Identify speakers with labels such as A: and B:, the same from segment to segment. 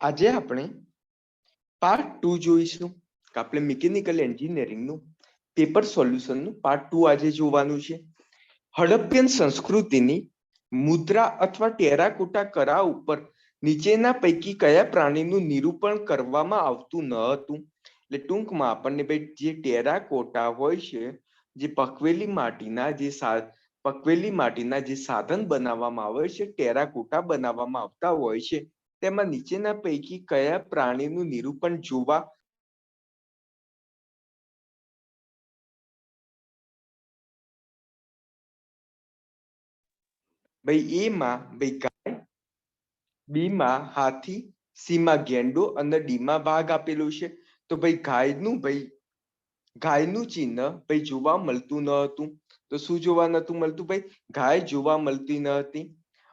A: આજે આપણે પાર્ટ 2 જોઈશું કે આપણે મિકેનિકલ એન્જિનિયરિંગનું પેપર સોલ્યુશનનું પાર્ટ 2 આજે જોવાનું છે. હડપ્પિયન સંસ્કૃતિની મુદ્રા અથવા ટેરાકોટા કરા ઉપર નીચેના પૈકી કયા પ્રાણીનું નિરૂપણ કરવામાં આવતું ન હતું? એટલે ટૂંકમાં આપણને ભાઈ જે ટેરાકોટા હોય છે, જે પકવેલી માટીના જે સાધન બનાવવામાં આવે છે, ટેરાકોટા બનાવવામાં આવતા હોય છે, તેમાં નીચેના પૈકી કયા પ્રાણીનું નિરૂપણ જોવા ભાઈ એમાં ભાઈ ગાય, બીમાં હાથી, સીમાં ગેંડો અને ડીમાં વાઘ આપેલું છે. તો ભાઈ ગાયનું ચિહ્ન ભાઈ જોવા મળતું ન હતું. તો શું જોવા નતું મળતું? ભાઈ ગાય જોવા મળતી ન હતી.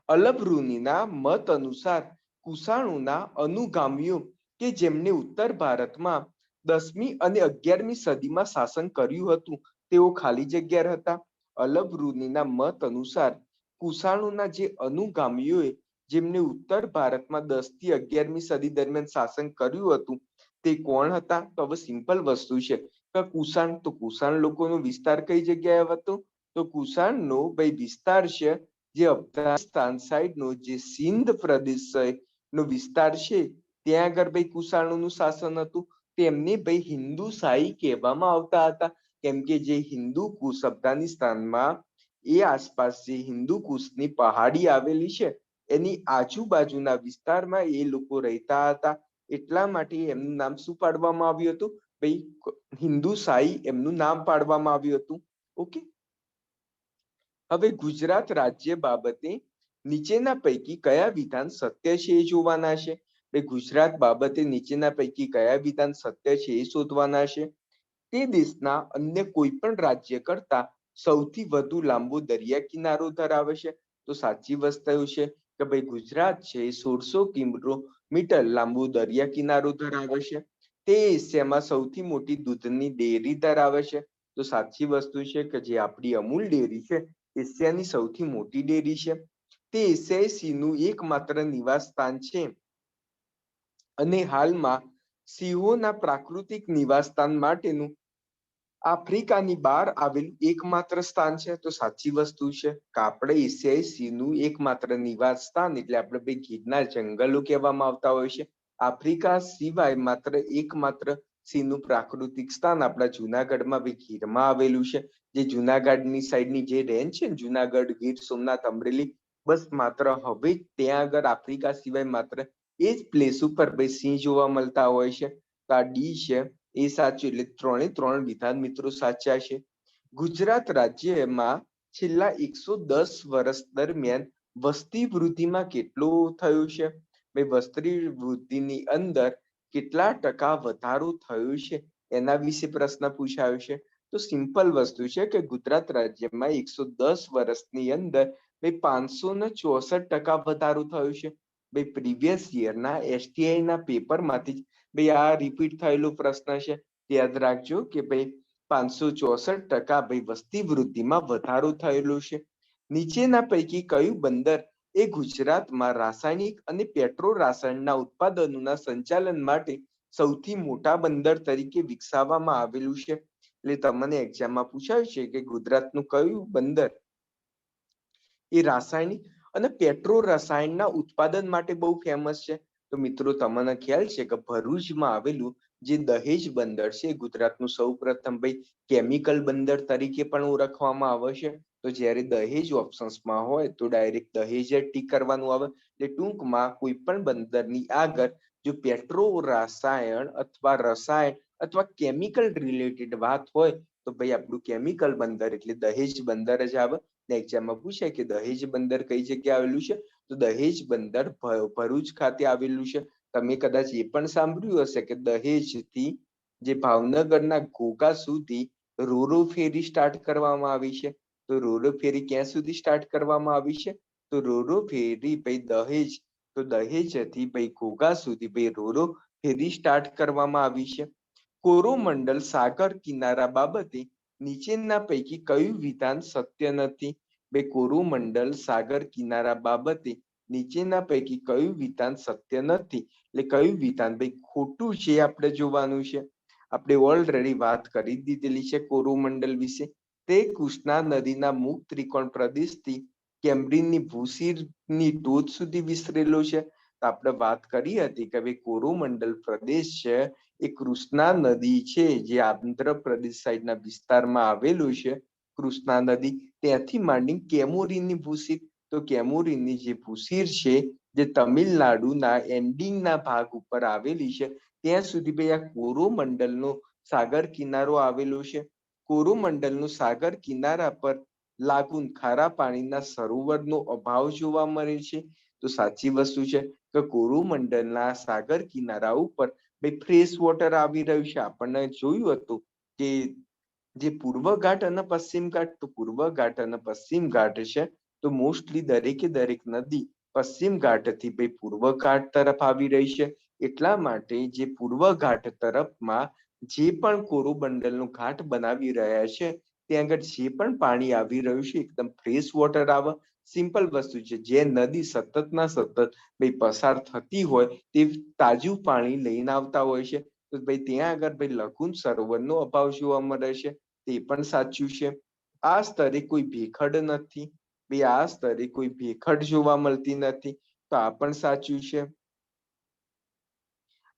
A: અલબરૂનીના મત અનુસાર કુષાણુના અનુગામીઓ કે જેમને ઉત્તર ભારતમાં 10મી અને 11મી સદીમાં શાસન કર્યું હતું, તેઓ ખાલી જગ્યા હતા. અલબરૂનીના મત અનુસાર કુષાણુના જે અનુગામીઓએ જેમને ઉત્તર ભારતમાં 10 થી 11મી સદી દરમિયાન શાસન કર્યું હતું, તે કોણ હતા? તો હવે સિમ્પલ વસ્તુ છે કે કુષાણ. તો કુષાણ લોકોનો વિસ્તાર કઈ જગ્યાએ હતો? તો કુષાણનો ભાઈ વિસ્તાર છે જે અફઘાનિસ્તાન સાઈડનો જે સિંધ પ્રદેશ નો વિસ્તાર છે, ત્યાં આગળ ભાઈ કુષાણોનું શાસન હતું. તેમને ભાઈ હિન્દુ શાહી કહેવામાં આવતા હતા, કેમ કે જે હિન્દુ કુશ અફઘાનિસ્તાનમાં એ આસપાસ જે હિન્દુ કુશની પહાડી આવેલી છે, એની આજુબાજુના વિસ્તારમાં એ લોકો રહેતા હતા. એટલા માટે એમનું નામ શું પાડવામાં આવ્યું હતું? ભાઈ હિન્દુ શાહી એમનું નામ પાડવામાં આવ્યું હતું. ઓકે. હવે ગુજરાત રાજ્ય બાબતે નીચેના પૈકી કયા વિધાન સત્ય છે એ જોવાના છે. ભાઈ ગુજરાત બાબતે નીચેના પૈકી કયા વિધાન સત્ય છે એ શોધવાના છે. તે દેશના અન્ય કોઈ પણ રાજ્ય કરતા સૌથી વધુ લાંબો દરિયા કિનારો ધરાવે છે. તો સાચી વસ્તુ છે કે ભાઈ ગુજરાત છે 1600 કિલોમીટર લાંબો દરિયા કિનારો ધરાવે છે. તે એશિયામાં સૌથી મોટી દૂધની ડેરી ધરાવે છે. તો સાચી વસ્તુ છે કે જે આપણી અમૂલ ડેરી છે, એશિયાની સૌથી મોટી ડેરી છે. તે એશિયાઈ સિંહનું એકમાત્ર નિવાસ સ્થાન છે અને હાલમાં સિંહોના પ્રાકૃતિક નિવાસ સ્થાન માટેનું આફ્રિકાની બહાર આવેલું એકમાત્ર સ્થાન છે. તો સાચી વસ્તુ છે કે આપણે એશિયાઈ સિંહનું એકમાત્ર નિવાસ સ્થાન એટલે આપણે ભાઈ ગીરના જંગલો કહેવામાં આવતા હોય છે. આફ્રિકા સિવાય માત્ર એકમાત્ર સિંહનું પ્રાકૃતિક સ્થાન આપણા જુનાગઢમાં ભાઈ ગીરમાં આવેલું છે. જે જુનાગઢની સાઈડની જે રેન્જ છે ને, જુનાગઢ, ગીર સોમનાથ, અમરેલી, બસ માત્ર હવે ત્યાં આગળ આફ્રિકા સિવાય માત્ર એ જ પ્લેસ ઉપર ભાઈ સિંહ જોવા મળતા હોય છે. તો આ ડી છે એ સાચું, એટલે 3 વિધાન મિત્રો સાચા છે. ગુજરાત રાજ્યમાં છેલ્લા 110 વર્ષ દરમિયાન વસ્તી વૃદ્ધિમાં કેટલું થયું છે? ભાઈ વસ્તી વૃદ્ધિની અંદર કેટલા ટકા વધારો થયો છે એના વિશે પ્રશ્ન પૂછાયો છે. તો સિમ્પલ વસ્તુ છે કે ગુજરાત રાજ્યમાં 110 વર્ષની અંદર ભાઈ 564% વધારો થયો છે. ભાઈ પ્રીવિયસ યરના એસટીઆઈ ના પેપરમાંથી ભાઈ આ રિપીટ થયેલો પ્રશ્ન છે. યાદ રાખજો કે ભાઈ 564% ભાઈ વસ્તી વૃદ્ધિમાં વધારો થયેલો છે. નીચેના પૈકી કયું બંદર એ ગુજરાતમાં રાસાયણિક અને પેટ્રો રસાયણના ઉત્પાદનોના સંચાલન માટે સૌથી મોટા બંદર તરીકે વિકસાવવામાં આવેલું છે? એટલે તમને એક્ઝામમાં પૂછાયું છે કે ગુજરાતનું કયું બંદર એ રાસાયણિક અને પેટ્રો રસાયણના ઉત્પાદન માટે બહુ ફેમસ છે? તો મિત્રો તમને ખ્યાલ છે કે ભરૂચમાં આવેલું જે દહેજ બંદર છે, ગુજરાતનું સૌ પ્રથમ ભાઈ કેમિકલ બંદર તરીકે પણ ઓળખવામાં આવે છે. તો જ્યારે દહેજ ઓપ્શન્સમાં હોય તો ડાયરેક્ટ દહેજ જ ટીક કરવાનું આવે. એટલે ટૂંકમાં કોઈ પણ બંદરની આગળ જો પેટ્રો રસાયણ અથવા રસાયણ અથવા કેમિકલ રિલેટેડ વાત હોય તો ભાઈ આપણું કેમિકલ બંદર એટલે દહેજ બંદર જ આવે. એક્ઝામમાં પૂછાય કે દહેજ બંદર કઈ જગ્યાએ આવેલું છે? તો દહેજ બંદર ભરૂચ ખાતે આવેલું છે. તમે કદાચ એ પણ સાંભળ્યું હશે કે દહેજથી જે ભાવનગરના ઘોઘા સુધી રોરો ફેરી સ્ટાર્ટ કરવામાં આવી છે. તો રોરો ફેરી ક્યાં સુધી સ્ટાર્ટ કરવામાં આવી છે? તો રોરો ફેરી ભાઈ દહેજ, તો દહેજથી ભાઈ ઘોઘા સુધી ભાઈ રોરો ફેરી સ્ટાર્ટ કરવામાં આવી છે. કોરોમંડલ સાગર કિનારા બાબતે નીચેના પૈકી કયું વિધાન સત્ય નથી? ભાઈ કોરોમંડલ સાગર કિનારા બાબતે નીચેના પૈકી કયું વિધાન સત્ય નથી, એટલે કયું વિધાન ભાઈ ખોટું છે આપણે જોવાનું છે. આપણે ઓલરેડી વાત કરી દીધેલી છે કોરોમંડલ વિશે. તે કૃષ્ણા નદીના મુખ ત્રિકોણ પ્રદેશથી કેમ્બ્રિજની ભૂશિરની ટોચ સુધી વિસ્તરેલો છે. તો આપણે વાત કરી હતી કે ભાઈ કોરોમંડલ પ્રદેશ છે એ કૃષ્ણા નદી છે જે આંધ્રપ્રદેશ સાઈડના વિસ્તારમાં આવેલું છે. કૃષ્ણા નદી ત્યાંથી માંડી કેમોરીની ભૂશિર, તો કેમોરીની જે ભૂશિર છે જે તમિલનાડુના એન્ડિંગના ભાગ ઉપર આવેલી છે ત્યાં સુધી ભાઈ આ કોરોમંડલનો સાગર કિનારો આવેલો છે. કોરોમંડલનો સાગર કિનારા પર લાગુન ખારા પાણીના સરોવરનો અભાવ જોવા મળે છે. તો સાચી વસ્તુ છે કે કોરોમંડલના સાગર કિનારા ઉપર ભાઈ ફ્રેશ વોટર આવી રહ્યું છે. આપણને જોયું હતું કે જે પૂર્વ ઘાટ અને પશ્ચિમ ઘાટ, તો પૂર્વ ઘાટ અને પશ્ચિમ ઘાટ છે તો મોસ્ટલી દરેકે દરેક નદી પશ્ચિમ ઘાટથી ભાઈ પૂર્વ ઘાટ તરફ આવી રહી છે. એટલા માટે જે પૂર્વ ઘાટ તરફમાં જે પણ કોરોમંડલનો ઘાટ બનાવી રહ્યા છે ત્યાં આગળ જે પણ પાણી આવી રહ્યું છે એકદમ ફ્રેશ વોટર આવે. સિમ્પલ વસ્તુ છે, જે નદી સતત ના સતત ભાઈ પસાર થતી હોય તે તાજું પાણી લઈને આવતા હોય છે. તો ભાઈ ત્યાં આગળ ભાઈ લઘુન સરોવરનો અભાવ જોવા મળે છે, તે પણ સાચું છે. આ સ્તરે કોઈ ભેખડ નથી, ભાઈ આ સ્તરે કોઈ ભેખડ જોવા મળતી નથી, તો આ પણ સાચું છે.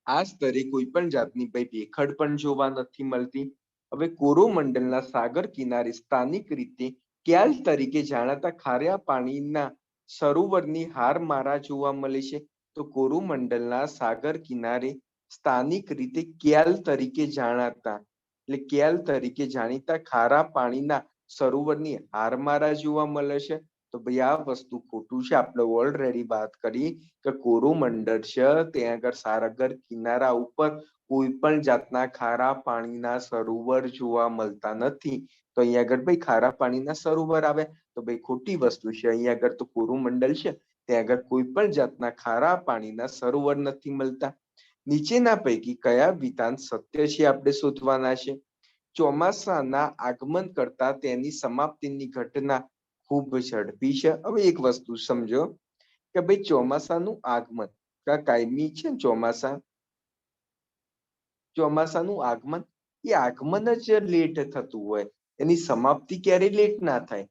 A: આ સ્તરે કોઈ પણ જાતની ભાઈ ભેખડ પણ જોવા નથી મળતી. હવે કોરોમંડલના સાગર કિનારે સ્થાનિક રીતે ક્યાલ તરીકે જાણીતા ખારા પાણીના સરોવરની હારમાળા જોવા મળે છે. તો કોરોમંડલના સાગર કિનારે સ્થાનિક રીતે ક્યાલ તરીકે જાણીતા, એટલે ક્યાલ તરીકે જાણીતા ખારા પાણીના સરોવરની હારમાળા જોવા મળે છે. તો ભાઈ આ વસ્તુ ખોટું છે. આપણે ઓલરેડી વાત કરી કે કોરોમંડળ છે ત્યાં આગળ સાગર કિનારા ઉપર કોઈ પણ જાતના ખારા પાણીના સરોવર જોવા મળતા નથી. તો અહીંયા આગળ ભાઈ ખારા પાણીના સરોવર આવે તો ભાઈ ખોટી વસ્તુ છે. અહીંયા આગળ તો કોરોમંડળ છે ત્યાં આગળ કોઈ પણ જાતના ખારા પાણીના સરોવર નથી મળતા. નીચેના પૈકી કયા વિધાન સત્ય છે આપણે શોધવાના છે. ચોમાસાના આગમન કરતા તેની સમાપ્તિની ઘટના ખૂબ ઝડપી છે. હવે એક વસ્તુ સમજો કે ભાઈ ચોમાસાનું આગમન કાયમી છે. ચોમાસાનું આગમન એ આગમન જ લેટ થતું હોય, એની સમાપ્તિ ક્યારે લેટ ના થાય.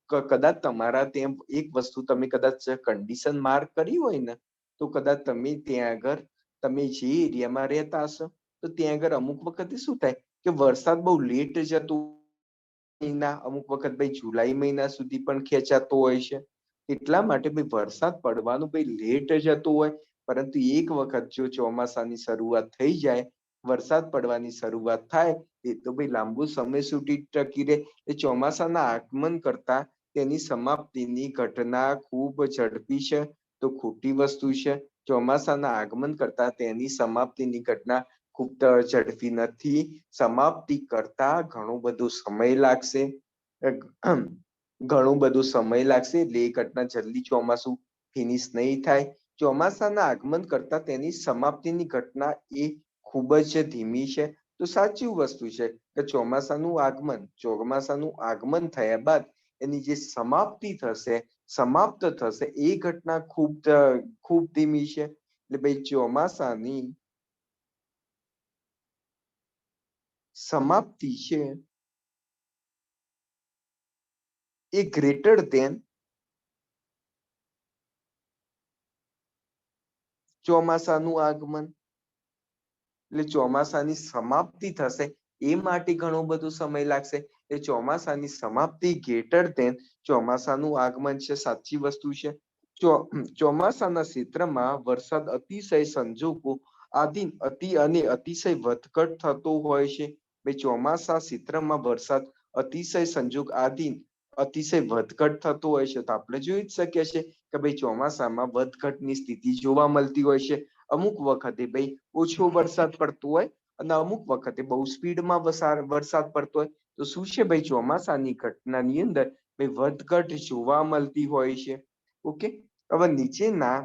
A: કદાચ તમારા ત્યાં એક વસ્તુ તમે કદાચ કન્ડિશન માર્ક કરી હોય ને તો કદાચ તમે ત્યાં આગળ તમે જે એરિયામાં રહેતા હશો તો ત્યાં આગળ અમુક વખતે શું થાય કે વરસાદ બહુ લેટ જતો, અમુક વખત ભાઈ જુલાઈ મહિના સુધી પણ ખેંચાતો હોય છે. એટલા માટે ભાઈ વરસાદ પડવાનું ભાઈ લેટ જતો હોય, પરંતુ એક વખત જો ચોમાસાની શરૂઆત થઈ જાય, વરસાદ પડવાની શરૂઆત થાય એ તો ભાઈ લાંબુ સમય સુધી ટકી રહે. એ ચોમાસાના આગમન કરતા તેની સમાપ્તિની ઘટના ખૂબ ઝડપી છે, તો ખોટી વસ્તુ છે. ચોમાસાના આગમન કરતા તેની સમાપ્તિની ઘટના ખૂબ ઝડપી નથી. સમાપ્તિ કરતા ઘણો બધો સમય લાગશે, ઘણું બધું સમય લાગશે, એટલે એ ઘટના જલ્દી ચોમાસું ફિનિશ નહીં થાય. ચોમાસાના આગમન કરતા તેની સમાપ્તિની ઘટના એ ખૂબ જ ધીમી છે. તો સાચી વસ્તુ છે કે ચોમાસાનું આગમન થયા બાદ એની જે સમાપ્તિ થશે, સમાપ્ત થશે એ ઘટના ખૂબ ધીમી છે. એટલે ભાઈ ચોમાસાની સમાપ્તિ છે એ ગ્રેટર ધેન ચોમાસાનું આગમન, એટલે ચોમાસાની સમાપ્તિ થશે એ માટે ઘણો બધો સમય લાગશે. એ ચોમાસાની સમાપ્તિ ગ્રેટર ધેન ચોમાસાનું આગમન છે. સાચી વસ્તુ છે. ચોમાસાના ક્ષેત્રમાં વરસાદ અતિશય સંજોગો આધીન અતિ અને અતિશય વધઘટ થતો હોય છે. ભાઈ ચોમાસા ક્ષેત્રમાં વરસાદ અતિશય સંજોગ આધીન અતિશય વધઘટ થતો હોય છે. તો આપણે જોઈ જ શકીએ છીએ કે ભાઈ ચોમાસામાં વધઘટની સ્થિતિ જોવા મળતી હોય છે. અમુક વખતે ભાઈ ઓછો વરસાદ પડતો હોય અને અમુક વખતે બહુ સ્પીડમાં વરસાદ પડતો હોય. તો શું છે ભાઈ ચોમાસાની ઘટનાની અંદર ભાઈ વધઘટ જોવા મળતી હોય છે. ઓકે, હવે નીચેના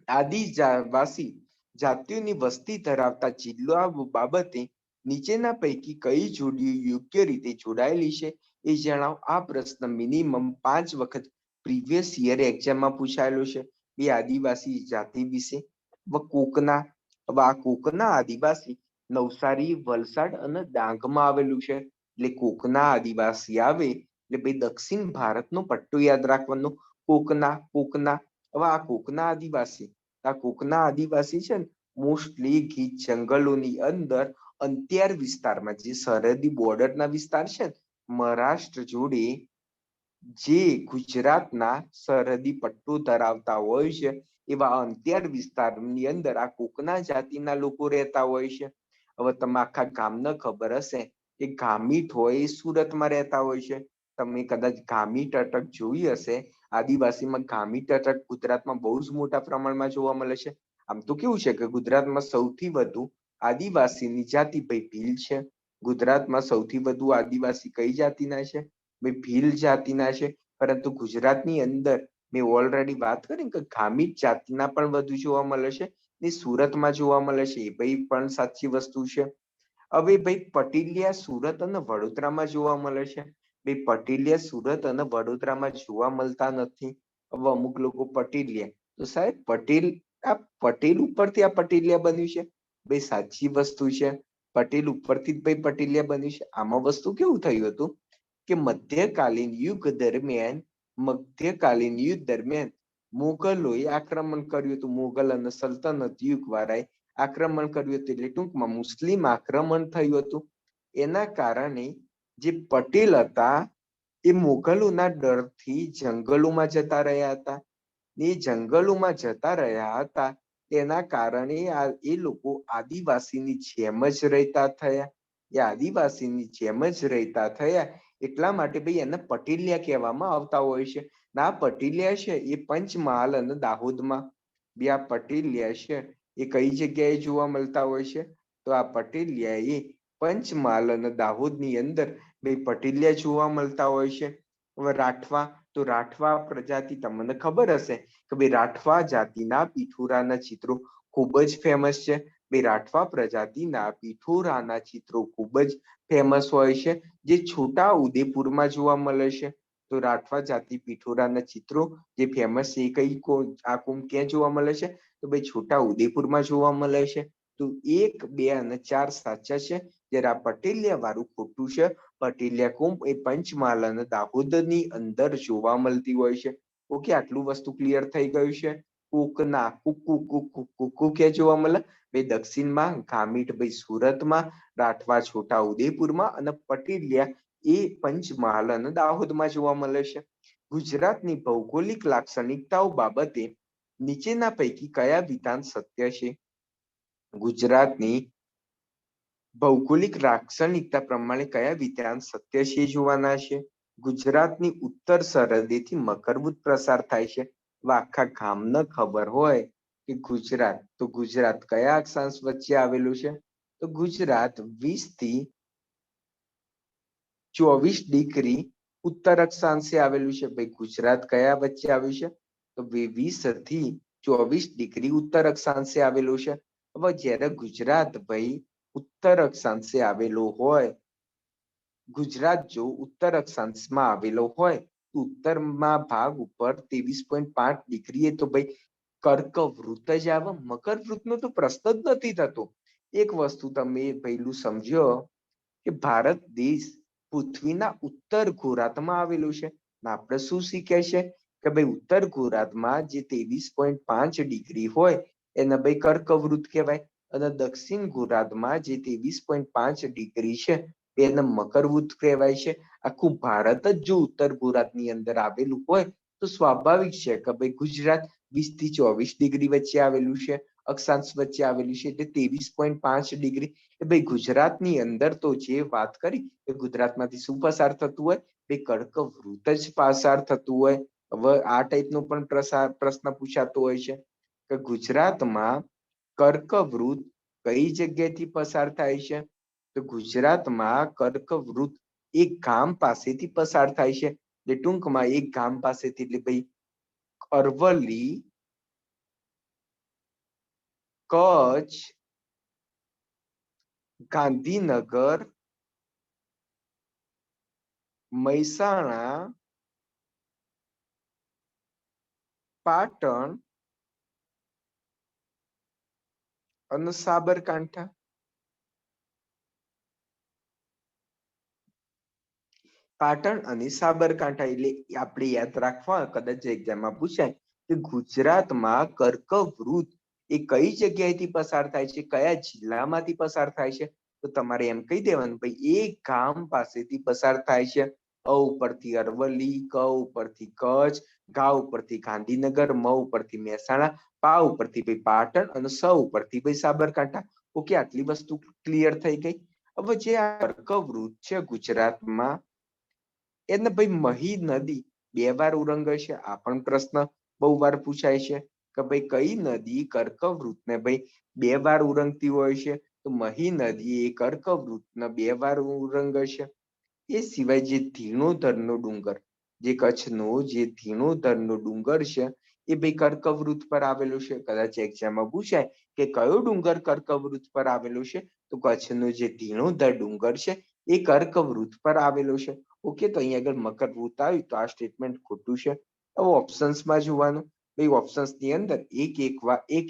A: આદિવાસી જાતિઓની વસ્તી ધરાવતા જિલ્લાઓ બાબતે નીચેના પૈકી કઈ જોડીઓ યોગ્ય રીતે જોડાયેલી છે એ જણાવો. આ પ્રશ્ન મિનિમમ 5 વખત પ્રીવિયસ યર એક્ઝામમાં પૂછાયેલું છે એ આદિવાસી જાતિ વિશે. હવે કોકના, હવે આ કોકના આદિવાસી નવસારી, વલસાડ અને ડાંગમાં આવેલું છે. એટલે કોકના આદિવાસી આવે એટલે ભાઈ દક્ષિણ ભારતનો પટ્ટો યાદ રાખવાનો. કોકના, કોકના. હવે આ કોકના આદિવાસી, આ કોકના આદિવાસી છે ને મોસ્ટલી ગીચ જંગલોની અંદર અંતિયાર વિસ્તારમાં, જે સરહદી બોર્ડરના વિસ્તાર છે ને મહારાષ્ટ્ર જોડે, જે ગુજરાતના સરહદી પટ્ટો ધરાવતા હોય છે એવા અંતિયાર વિસ્તારની અંદર આ કોકના જાતિના લોકો રહેતા હોય છે. હવે તમે આખા ગામને ખબર હશે કે ગામીઠ હોય એ સુરતમાં રહેતા હોય છે. તમે કદાચ ગામીઠ અટક જોઈ હશે. આદિવાસીમાં ગામીઠ અટક ગુજરાતમાં બહુ જ મોટા પ્રમાણમાં જોવા મળે છે. આમ તો કેવું છે કે ગુજરાતમાં સૌથી વધુ આદિવાસીની જાતિ ભાઈ ભીલ છે. ગુજરાતમાં સૌથી વધુ આદિવાસી કઈ જાતિના છે? ભાઈ ભીલ જાતિના છે. પરંતુ ગુજરાતની અંદર મેં ઓલરેડી વાત કરી કે ગામીઠ જાતિના પણ વધુ જોવા મળે છે ને સુરતમાં જોવા મળે છે, એ ભાઈ પણ સાચી વસ્તુ છે. હવે ભાઈ પટીલિયા સુરત અને વડોદરામાં જોવા મળે છે. ભાઈ પટીલિયા સુરત અને વડોદરામાં જોવા મળતા નથી. હવે અમુક લોકો પટીલિયા, તો સાહેબ પટેલ, આ પટેલ ઉપરથી આ પટીલિયા બન્યું છે? ભાઈ સાચી વસ્તુ છે, પટેલ ઉપરથી જ ભાઈ પટીલિયા બન્યું છે. આમાં વસ્તુ કેવું થયું હતું કે મધ્યકાલીન યુદ્ધ દરમિયાન મુગલોએ આક્રમણ કર્યું હતું. મુગલ અને સલ્તનત યુગ વાળાએ આક્રમણ કર્યું હતું. એટલે ટૂંકમાં મુસ્લિમ આક્રમણ થયું હતું. એના કારણે જે પટેલ હતા એ મુગલોના ડરથી જંગલોમાં જતા રહ્યા હતા. એ જંગલોમાં જતા રહ્યા હતા તેના કારણે એ લોકો આદિવાસીની જેમ જ રહેતા થયા. એ આદિવાસીની જેમ જ રહેતા થયા એટલા માટે ભાઈ એને પટેલિયા કહેવામાં આવતા હોય છે. ના પટેલિયા છે એ પંચમહાલ અને દાહોદમાં, બે આ પટેલિયા છે એ કઈ જગ્યાએ જોવા મળતા હોય છે? તો આ પટેલિયા એ પંચમહાલ અને દાહોદની અંદર બે પટેલિયા જોવા મળતા હોય છે. હવે રાઠવા, તો રાઠવા પ્રજાતિ તમને ખબર હશે કે ભાઈ રાઠવા જાતિના પિઠોરાના ચિત્રો ખૂબ જ ફેમસ છે. ભાઈ રાઠવા પ્રજાતિના પિઠોરાના ચિત્રો ખૂબ જ ફેમસ હોય છે, જે છોટા ઉદેપુરમાં જોવા મળે છે. તો રાઠવા જાતિ પિઠોરાના ચિત્રો જે ફેમસ છે એ કઈ આ ક્યાં જોવા મળે છે? તો ભાઈ છોટા ઉદેપુરમાં જોવા મળે છે. તો 1, 2 અને 4 સાચા છે, જ્યારે આ પટેલિયા વાળું ખોટું છે. પટેલિયા કુંભ એ પંચમહાલ અને દાહોદની અંદર જોવા મળતી હોય છે. ઓકે, આટલું વસ્તુ ક્લિયર થઈ ગયું છે. કોકના, કુકુ કુકુ કુકુ ક્યાં જોવા મળે? ભાઈ દક્ષિણમાં, ગામીઠ ભાઈ સુરતમાં, રાઠવા છોટા ઉદેપુરમાં અને પટેલિયા એ પંચમહાલ અને દાહોદમાં જોવા મળે છે. ગુજરાતની ભૌગોલિક લાક્ષણિકતાઓ બાબતે નીચેના પૈકી કયા વિધાન સત્ય છે? ગુજરાતની ભૌગોલિક લાક્ષણિકતા પ્રમાણે કયા વિધાન સત્ય છે જોવાના છે? ગુજરાતની ઉત્તર સરહદેથી મકરબુદ્ધ પ્રસાર થાય છે. આખા ગામને ખબર હોય કે ગુજરાત, તો ગુજરાત કયા અક્ષાંશ વચ્ચે આવેલું છે? તો ગુજરાત 20 થી 24 ડિગ્રી ઉત્તર અક્ષાંશે આવેલું છે. ભાઈ ગુજરાત કયા વચ્ચે આવ્યું છે? તો 20 થી 24 ડિગ્રી ઉત્તર અક્ષાંશે આવેલું છે. હવે જ્યારે ગુજરાત ભાઈ ઉત્તર અક્ષાંશે આવેલો હોય, ગુજરાત જો ઉત્તર અક્ષાંશમાં આવેલો હોય તો ઉત્તરમાં ભાગ ઉપર 23.5 ડિગ્રી તો ભાઈ કર્કવૃત જ આવે. મકરવૃતનો તો પ્રશ્ન જ નથી થતો. એક વસ્તુ તમે પહેલું સમજો કે ભારત દેશ પૃથ્વીના ઉત્તર ગોળાર્ધમાં આવેલું છે. આપણે શું શીખ્યા છે કે ભાઈ ઉત્તર ગોળાર્ધમાં જે 23.5 ડિગ્રી હોય એને ભાઈ કર્કવૃત કહેવાય, અને દક્ષિણ ગોળાર્ધમાં જે 23.5 ડિગ્રી છે એને મકરવૃત કહેવાય છે. આખું ભારત જ જો ઉત્તર ગોળાર્ધની અંદર આવેલું હોય તો સ્વાભાવિક છે કે ભાઈ ગુજરાત 20 થી 24 ડિગ્રી વચ્ચે આવેલું છે, અક્ષાંશ વચ્ચે આવેલું છે. એટલે 23.5 ડિગ્રી એ ભાઈ ગુજરાતની અંદર તો જે વાત કરી એ ગુજરાતમાંથી શું પસાર થતું હોય? ભાઈ કર્કવૃત જ પસાર થતું હોય. હવે આ ટાઈપનો પણ પ્રશ્ન પૂછાતો હોય છે કે ગુજરાતમાં કર્કવૃત કઈ જગ્યાએથી પસાર થાય છે? તો ગુજરાતમાં કર્કવૃત એક ગામ પાસેથી પસાર થાય છે. એટલે ટૂંકમાં એક ગામ પાસેથી, એટલે ભાઈ અરવલ્લી, કચ્છ, ગાંધીનગર, મહેસાણા પાટણ અને સાબરકાંઠા. પાટણ અને સાબરકાંઠા એટલે આપણે યાદ રાખવા, કદાચ એક્ઝામમાં પૂછાય કે ગુજરાતમાં કર્કવૃત એ કઈ જગ્યાએથી પસાર થાય છે, કયા જિલ્લામાંથી પસાર થાય છે, તો તમારે એમ કહી દેવાનું ભાઈ એ ગામ પાસેથી પસાર થાય છે. અ ઉપરથી અરવલ્લી, ક ઉપરથી કચ્છ, ગા ઉપરથી ગાંધીનગર, મ ઉપરથી મહેસાણા, પા ઉપરથી ભાઈ પાટણ અને સ ઉપરથી ભાઈ સાબરકાંઠા. ઓકે, આટલી વસ્તુ ક્લિયર થઈ ગઈ. હવે જે આ કર્કવૃત છે ગુજરાતમાં, એને ભાઈ મહી નદી બે વાર ઉરંગે છે. આ પણ પ્રશ્ન બહુ વાર પૂછાય છે કે ભાઈ કઈ નદી કર્કવૃતને ભાઈ બે વાર ઉરંગતી હોય છે, તો મહી નદી એ કર્કવૃતને બે વાર ઉરંગે છે. એ સિવાય જે ધીણોધરનો ડુંગર, જે કચ્છનો જે ધીણોધરનો ડુંગર છે, એ ભાઈ કર્કવૃત પર આવેલું છે. કદાચ એક્ઝામમાં પૂછાય કે કયો ડુંગર કર્કવૃત પર આવેલો છે, તો કચ્છનો જે ધીણોધર ડુંગર છે એ કર્કવૃત પર આવેલો છે. ઓકે, તો અહીંયા આગળ મકરવૃત આવ્યું તો આ સ્ટેટમેન્ટ ખોટું છે. હવે ઓપ્શન્સમાં જોવાનું, ભાઈ ઓપ્શન્સની અંદર એક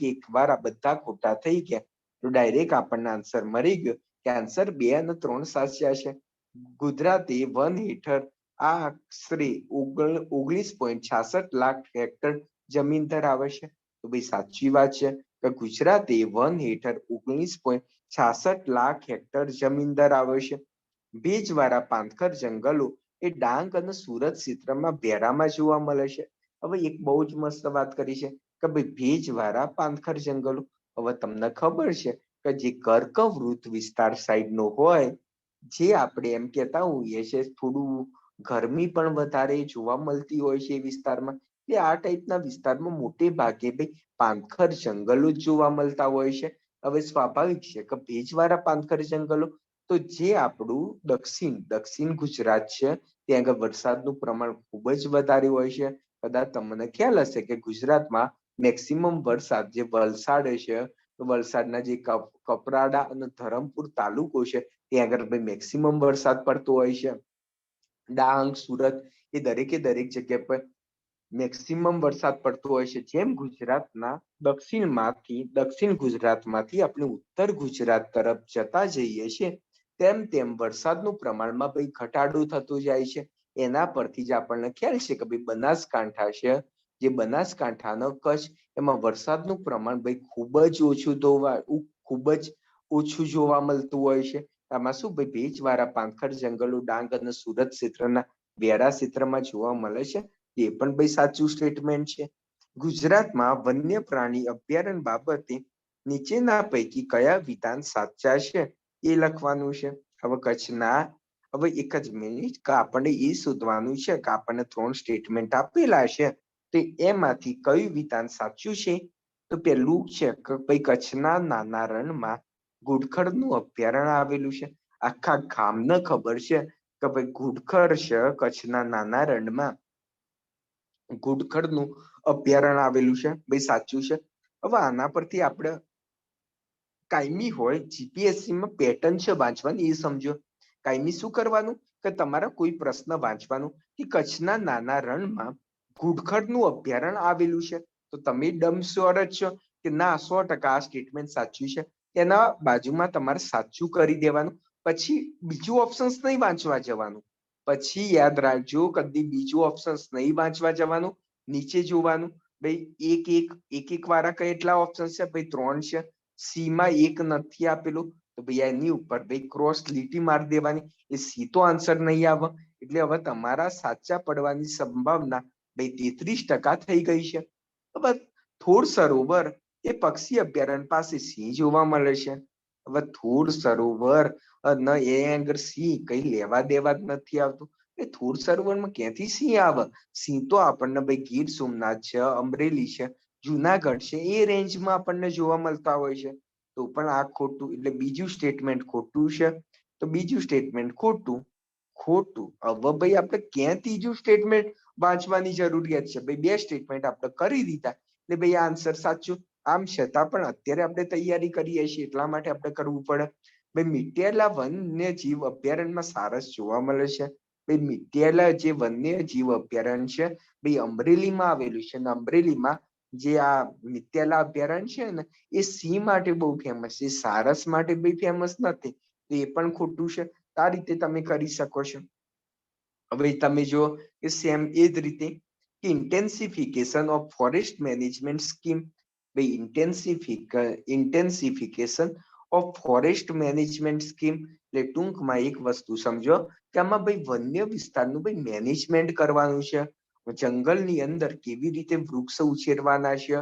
A: એક વાર આ બધા ખોટા થઈ ગયા, તો ડાયરેક્ટ આપણને આન્સર મળી ગયો કે આન્સર 2 અને 3 સાચા છે. ગુજરાતે વન હેઠળ આશરે 19.66 લાખ હેક્ટર જમીન ધરાવે છે. તો ભાઈ સાચી વાત છે કે ગુજરાતે વન હેઠળ 19.66 લાખ હેક્ટર જમીન ધરાવે છે. ભેજવાળા પાનખર જંગલો એ ડાંગ અને સુરત ક્ષેત્રમાં ભેરામાં જોવા મળે છે. હવે એક બહુ જ મસ્ત વાત કરી છે કે ભાઈ ભેજવાળા પાનખર જંગલો. હવે તમને ખબર છે કે જે કર્કવૃત વિસ્તાર સાઈડનો હોય, જે આપણે એમ કહેતા હોઈએ છે થોડું ગરમી પણ વધારે જોવા મળતી હોય છે એ વિસ્તારમાં, એટલે આ ટાઈપના વિસ્તારમાં મોટે ભાગે ભાઈ પાનખર જંગલો જ જોવા મળતા હોય છે. હવે સ્વાભાવિક છે કે ભેજવાળા પાનખર જંગલો, તો જે આપણું દક્ષિણ ગુજરાત છે ત્યાં આગળ વરસાદનું પ્રમાણ ખૂબ જ વધારે હોય છે. કદાચ તમને ખ્યાલ હશે કે ગુજરાતમાં મેક્સિમમ વરસાદ જે વલસાડ છે, વલસાડના જે કપરાડા અને ધરમપુર તાલુકો છે ત્યાં આગળ મેક્સિમમ વરસાદ પડતો હોય છે. ડાંગ, સુરત એ દરેકે દરેક જગ્યા પર મેક્સિમમ વરસાદ પડતો હોય છે. જેમ ગુજરાતના દક્ષિણ ગુજરાતમાંથી આપણે ઉત્તર ગુજરાત તરફ જતા જઈએ છીએ, તેમ તેમ વરસાદનું પ્રમાણમાં ભાઈ ઘટાડો થતો જાય છે. એના પરથી જ આપણને ખ્યાલ છે કે ભાઈ બનાસકાંઠા છે, જે બનાસકાંઠાનો કચ્છ, એમાં વરસાદનું પ્રમાણ ભાઈ ખૂબ જ ઓછું જોવા મળતું હોય છે. આમાં શું ભાઈ ભેજવાળા પાનખર જંગલો ડાંગ અને સુરત ક્ષેત્રના વેરા ક્ષેત્રમાં જોવા મળે છે. એ પણ ભાઈ સાચું સ્ટેટમેન્ટ છે. ગુજરાતમાં વન્ય પ્રાણી અભયારણ્ય બાબતે નીચેના પૈકી કયા વિધાન સાચા છે એ લખવાનું છે. હવે કચ્છના, હવે એક જ મિનિટ, કે આપણને એ શોધવાનું છે કે આપણને 3 સ્ટેટમેન્ટ આપેલા છે, તો એમાંથી કયું વિધાન સાચું છે. તો પેલું છે કે ભાઈ કચ્છના નાના રણમાં ઘુડખરનું અભયારણ્ય આવેલું છે. આખા ગામને ખબર છે કે ભાઈ ઘુડખર છે કચ્છના નાના રણમાં ઘુડખરનું અભયારણ્ય આવેલું છે. ભાઈ સાચું છે. હવે આના પરથી આપણે કાયમી હોય જીપીએસસીમાં પેટર્ન છે વાંચવાની, એ સમજો. કાયમી શું કરવાનું કે તમારે કોઈ પ્રશ્ન વાંચવાનું કે કચ્છના નાના રણમાં ઘુડખરનું અભયારણ્ય આવેલું છે, તો તમે ડમ શ્યોર જ છો કે ના 100% આ સ્ટેટમેન્ટ સાચું છે. એના બાજુમાં તમારે સાચું કરી દેવાનું. પછી બીજું ઓપ્શન્સ નહીં વાંચવા જવાનું. પછી યાદ રાખજો, કદી બીજું ઓપ્શન્સ નહીં વાંચવા જવાનું. નીચે જોવાનું, ભાઈ એક વાળા કેટલા ઓપ્શન છે, ભાઈ 3 છે. સી માં 1 નથી આપેલું, તો ભાઈ એની ઉપર ભાઈ ક્રોસ લીટી મારી દેવાની. એ સી તો આન્સર નહીં આવે, એટલે હવે તમારા સાચા પડવાની સંભાવના ભાઈ 33% થઈ ગઈ છે. બસ થોડ સરોવર એ પક્ષી અભયારણ્ય પાસે સિંહ જોવા મળે છે. હવે થોડ સરોવર એ આગળ સિંહ કઈ લેવા દેવા જ નથી આવતું. એ થોડ સરોવરમાં ક્યાંથી સિંહ આવે? સિંહ તો આપણને ભાઈ ગીર સોમનાથ છે, અમરેલી છે, જુનાગઢ છે, એ રેન્જમાં આપણને જોવા મળતા હોય છે. તો પણ આ ખોટું, એટલે બીજું સ્ટેટમેન્ટ ખોટું છે. તો બીજું સ્ટેટમેન્ટ ખોટું. હવે ભાઈ આપણે ક્યાં ત્રીજું સ્ટેટમેન્ટ વાંચવાની જરૂરિયાત છે? ભાઈ 2 સ્ટેટમેન્ટ આપણે કરી દીધા, એટલે ભાઈ આ આન્સર સાચું. આમ છતાં પણ અત્યારે આપણે તૈયારી કરીએ છીએ એટલા માટે આપણે કરવું પડે. ભાઈ મિટેલા વન્યજીવ અભયારણ્યમાં સારસ જોવા મળે છે. ભાઈ મિત્યાલા જે વન્ય જીવ અભયારણ્ય છે ભાઈ અમરેલીમાં આવેલું છે અને અમરેલીમાં જે આ મિત્યાલા અભયારણ્ય છે ને એ સિંહ માટે બહુ ફેમસ છે, સારસ માટે બી ફેમસ નથી, તો એ પણ ખોટું છે. આ રીતે તમે કરી શકો છો. હવે તમે જો કે સેમ એ જ રીતે કે ઇન્ટેન્સિફિકેશન ઓફ ફોરેસ્ટ મેનેજમેન્ટ સ્કીમ, ભાઈ ઇન્ટેન્સિફિકેશન ઓફ ફોરેસ્ટ મેનેજમેન્ટ સ્કીમ એટલે ટૂંકમાં એક વસ્તુ સમજો કે આમાં ભાઈ વન્ય વિસ્તારનું ભાઈ મેનેજમેન્ટ કરવાનું છે. જંગલની અંદર કેવી રીતે વૃક્ષ ઉછેરવાના છે,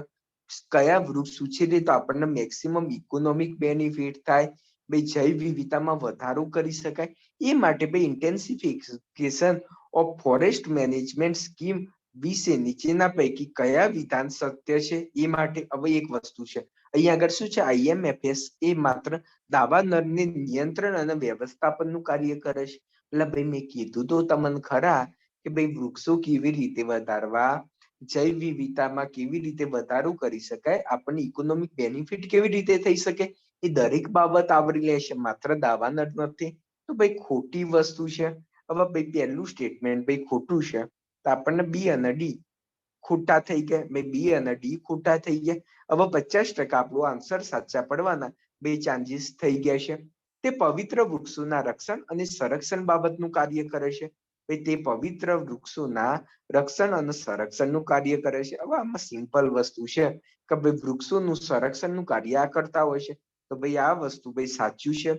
A: કયા વૃક્ષ ઉછેરીએ તો આપણને મેક્સિમમ ઇકોનોમિક બેનિફિટ થાય, ભાઈ જૈવ વિવિધતામાં વધારો કરી શકાય, એ માટે ભાઈ ઇન્ટેન્સિફિકેશન ઓફ ફોરેસ્ટ મેનેજમેન્ટ સ્કીમ વિશે નીચેના પૈકી કયા વિધાન સત્ય છે એ માટે હવે એક વસ્તુ છે. અહીંયા આગળ શું છે, IMFS એ માત્ર દાવા નરને નિયંત્રણ અને વ્યવસ્થાપનનું કાર્ય કરે છે. એટલે ભાઈ મેં કીધું તો તમને ખરા કે ભાઈ વૃક્ષો કેવી રીતે વધારવા, જૈવ વિવિધતામાં કેવી રીતે વધારો કરી શકાય, આપણને ઇકોનોમિક બેનિફિટ કેવી રીતે થઈ શકે, એ દરેક બાબત આવરી લેશે, માત્ર દાવા નર નથી. તો ભાઈ ખોટી વસ્તુ છે. હવે ભાઈ પહેલું સ્ટેટમેન્ટ ભાઈ ખોટું છે તો આપણને બી અને ડી ખોટા થઈ ગયા, ભાઈ બી અને ડી ખોટા થઈ ગયા. હવે 50% આપણો આન્સર સાચા પડવાના બે ચાન્સીસ થઈ ગયા છે. તે પવિત્ર વૃક્ષોના રક્ષણ અને સંરક્ષણ બાબતનું કાર્ય કરે છે. ભાઈ તે પવિત્ર વૃક્ષોના રક્ષણ અને સંરક્ષણનું કાર્ય કરે છે. હવે આમાં સિમ્પલ વસ્તુ છે કે ભાઈ વૃક્ષોનું સંરક્ષણનું કાર્ય આ કરતા હોય છે, તો ભાઈ આ વસ્તુ ભાઈ સાચું છે.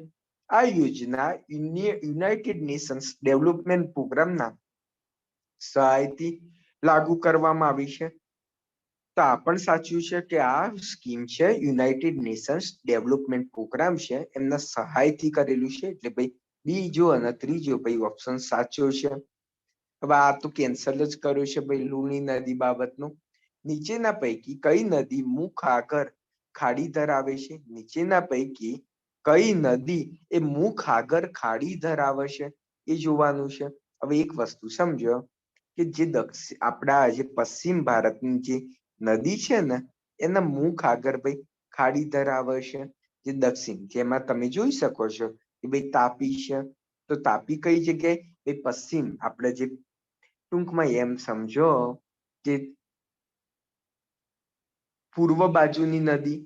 A: આ યોજના યુનાઇટેડ નેશન્સ ડેવલપમેન્ટ પ્રોગ્રામના સહાયથી લાગુ કરવામાં આવી છે. તો આ પણ સાચું છે કે આ સ્કીમ છે યુનાઇટેડ નેશન્સ ડેવલપમેન્ટ પ્રોગ્રામ છે એમના સહાયથી કરેલું છે, એટલે ભાઈ બીજો અને ત્રીજો ભાઈ ઓપ્શન સાચો છે. હવે આ તો કેન્સલ જ કર્યું છે ભાઈ લુણી નદી બાબતનું. નીચેના પૈકી કઈ નદી મુખ આગળ ખાડી ધરાવે છે, નીચેના પૈકી કઈ નદી એ મુખ આગળ ખાડી ધરાવે છે એ જોવાનું છે. હવે એક વસ્તુ સમજો કે જે આપણા જે પશ્ચિમ ભારતની જે નદી છે ને એના મુખ આગળ ભાઈ ખાડી ધરાવે છે, જે દક્ષિણ, જેમાં તમે જોઈ શકો છો કે ભાઈ તાપી છે. તો તાપી કઈ જગ્યાએ, ભાઈ પશ્ચિમ, આપણે જે ટૂંકમાં એમ સમજો કે પૂર્વ બાજુની નદી,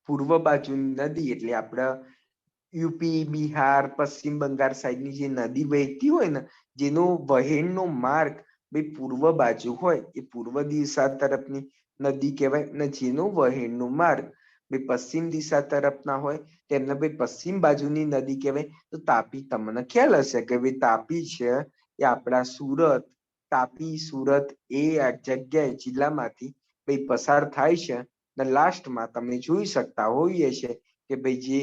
A: પૂર્વ બાજુની નદી એટલે આપણા યુપી, બિહાર, પશ્ચિમ બંગાળ સાઈડની જે નદી વહેતી હોય ને જેનો વહેણનો માર્ગ ભાઈ પૂર્વ બાજુ હોય એ પૂર્વ દિશા તરફની નદી કહેવાય, અને જેનો વહેણનો માર્ગ ભાઈ પશ્ચિમ દિશા તરફના હોય તેમને ભાઈ પશ્ચિમ બાજુની નદી કહેવાય. તો તાપી તમને ખ્યાલ હશે કે ભાઈ તાપી છે એ આપણા સુરત, તાપી સુરત એ આ જગ્યાએ જિલ્લામાંથી ભાઈ પસાર થાય છે. અને લાસ્ટમાં તમે જોઈ શકતા હોઈએ છે કે ભાઈ જે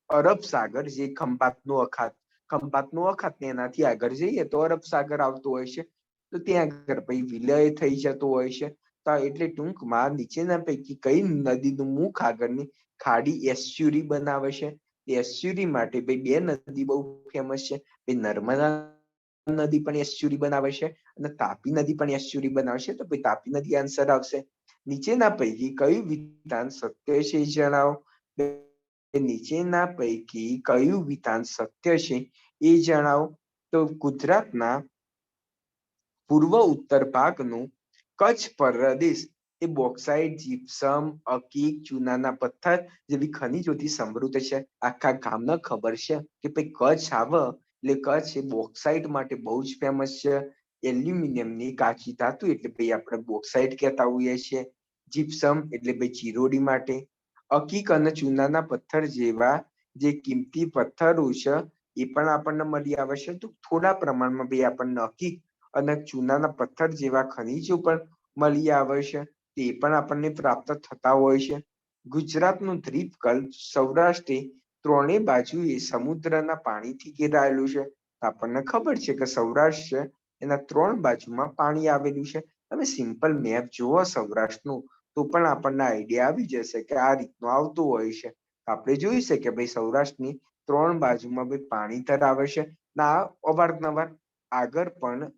A: અરબ સાગર, જે ખંભાતનો અખાત એનાથી આગળ જઈએ તો અરબ સાગર આવતો હોય છે, તો ત્યાં આગળ ભાઈ વિલય થઈ જતો હોય છે. તો એટલે ટૂંકમાં નીચેના પૈકી કઈ નદીનું મુખ આગળની ખાડી એસ્ચ્યુરી બનાવે છે. એસ્ચ્યુરી માટે ભાઈ બે નદી બહુ ફેમસ છે, ભાઈ નર્મદા નદી પણ એસ્ચ્યુરી બનાવે છે અને તાપી નદી પણ એસ્ચ્યુરી બનાવે છે, તો ભાઈ તાપી નદી આન્સર આવશે. નીચેના પૈકી કયું વિધાન સત્ય છે જણાવો. નીચેના પૈકી કયું વિધાન સત્ય છે એ જણાવો. તો ગુજરાતના પૂર્વ ઉત્તર ભાગનું કચ્છ પ્રદેશ એ બોક્સાઇટ, જીપ્સમ, અકીક, ચૂનાના પથ્થર જેવી ખનીજોથી સમૃદ્ધ છે. આખા ગામને ખબર છે કે ભાઈ કચ્છ આવે એટલે કચ્છ એ બોક્સાઇટ માટે બહુ જ ફેમસ છે. એલ્યુમિનિયમની કાચી ધાતુ એટલે ભાઈ આપણે બોક્સાઇટ કહેતા હોઈએ છીએ. જીપ્સમ એટલે ભાઈ ચીરોડી માટે. અકીક અને ચૂનાના પથ્થર જેવા જે કિંમતી પથ્થરો છે એ પણ આપણને મળી આવે છે. તો થોડા પ્રમાણમાં ભાઈ આપણને અકીક અને ચૂનાના પથ્થર જેવા ખનીજો પણ મળી આવે છે, તે પણ આપણને પ્રાપ્ત થતા હોય છે. ગુજરાતનું દ્વીપકલ્પ સૌરાષ્ટ્રે ત્રણેય બાજુએ સમુદ્રના પાણીથી ઘેરાયેલું છે. આપણને ખબર છે કે સૌરાષ્ટ્ર છે એના 3 બાજુમાં પાણી આવેલું છે. તમે સિમ્પલ મેપ જુઓ સૌરાષ્ટ્રનું તો પણ આપણને આઈડિયા આવી જશે કે આ રીતનું આવતું હોય છે. આપણે જોઈ શકીએ ભાઈ સૌરાષ્ટ્રની 3 બાજુમાં ભાઈ પાણી ધરાવે છે. ના અવારનવાર આગળ પણ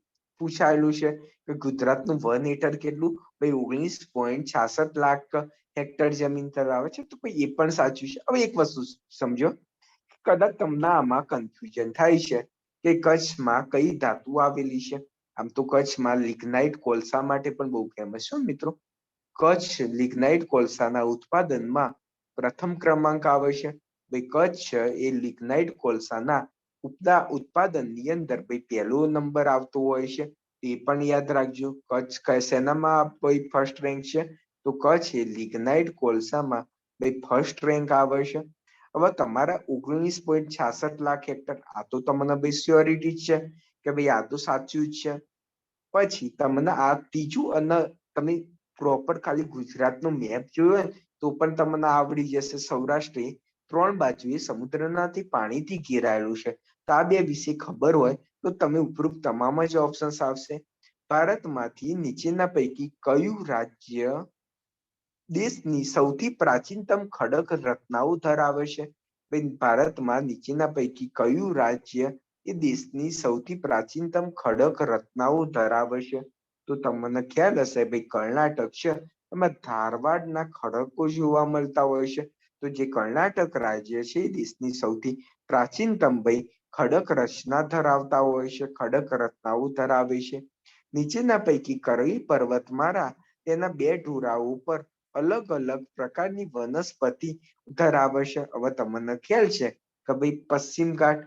A: પૂછાયેલું છે કે ગુજરાતનું વન હેક્ટર કેટલું, ભાઈ 19.66 લાખ હેક્ટર જમીન ધરાવે છે. તો ભાઈ એ પણ સાચું છે. હવે એક વસ્તુ સમજો, કદાચ તમને આમાં કન્ફ્યુઝન થાય છે કે કચ્છમાં કઈ ધાતુ આવેલી છે? આમ તો કચ્છમાં લિગ્નાઇટ કોલસા માટે પણ બહુ ફેમસ છે મિત્રો. કચ્છ લિગ્નાઇટ કોલસાના ઉત્પાદનમાં પ્રથમ ક્રમાંક આવે છે. ભાઈ કચ્છ એ લિગ્નાઇટ કોલસાના ઉત્પાદનની અંદર ભાઈ પહેલો નંબર આવતો હોય છે. તે પણ યાદ રાખજો. કચ્છ શેનામાં ભાઈ ફર્સ્ટ રેન્ક છે? તો કચ્છ એ લિગ્નાઇટ કોલસામાં ભાઈ ફર્સ્ટ રેન્ક આવે છે. હવે તમારા 19.66 લાખ હેક્ટર, આ તો તમને ભાઈ સ્યોરિટી જ છે કે ભાઈ આ તો સાચું જ છે. પછી તમને આ ત્રીજું, અને તમે પ્રોપર ખાલી ગુજરાતનો મેપ જોયો તો પણ તમને આવડી જશે. સૌરાષ્ટ્ર 3 બાજુએ સમુદ્રનાથી પાણીથી ઘેરાયેલું છે. તો આ બે વિશે ખબર હોય તો તમે ઉપરોક્ત તમામ જ ઓપ્શન્સ આવશે. ભારતમાંથી નીચેના પૈકી કયું રાજ્ય દેશની સૌથી પ્રાચીનતમ ખડક રચનાઓ ધરાવે છે? ભારતમાં નીચેના પૈકી કયું રાજ્ય એ દેશની સૌથી પ્રાચીનતમ ખડક રચનાઓ ધરાવે છે? તો તમને ખ્યાલ હશે ભાઈ કર્ણાટક છે. એમાં ધારવાડના ખડકો જોવા મળતા હોય છે. તો જે કર્ણાટક રાજ્ય છે એ દેશની સૌથી પ્રાચીનતમ ભાઈ ખડક રચના ધરાવતા હોય છે, ખડક રચનાઓ ધરાવે છે. નીચેના પૈકી કઈ પર્વતમાળા તેના બે ઢોળાવો પર અલગ અલગ પ્રકારની વનસ્પતિ ધરાવે છે? હવે તમને ખ્યાલ છે કે ભાઈ પશ્ચિમ ઘાટ.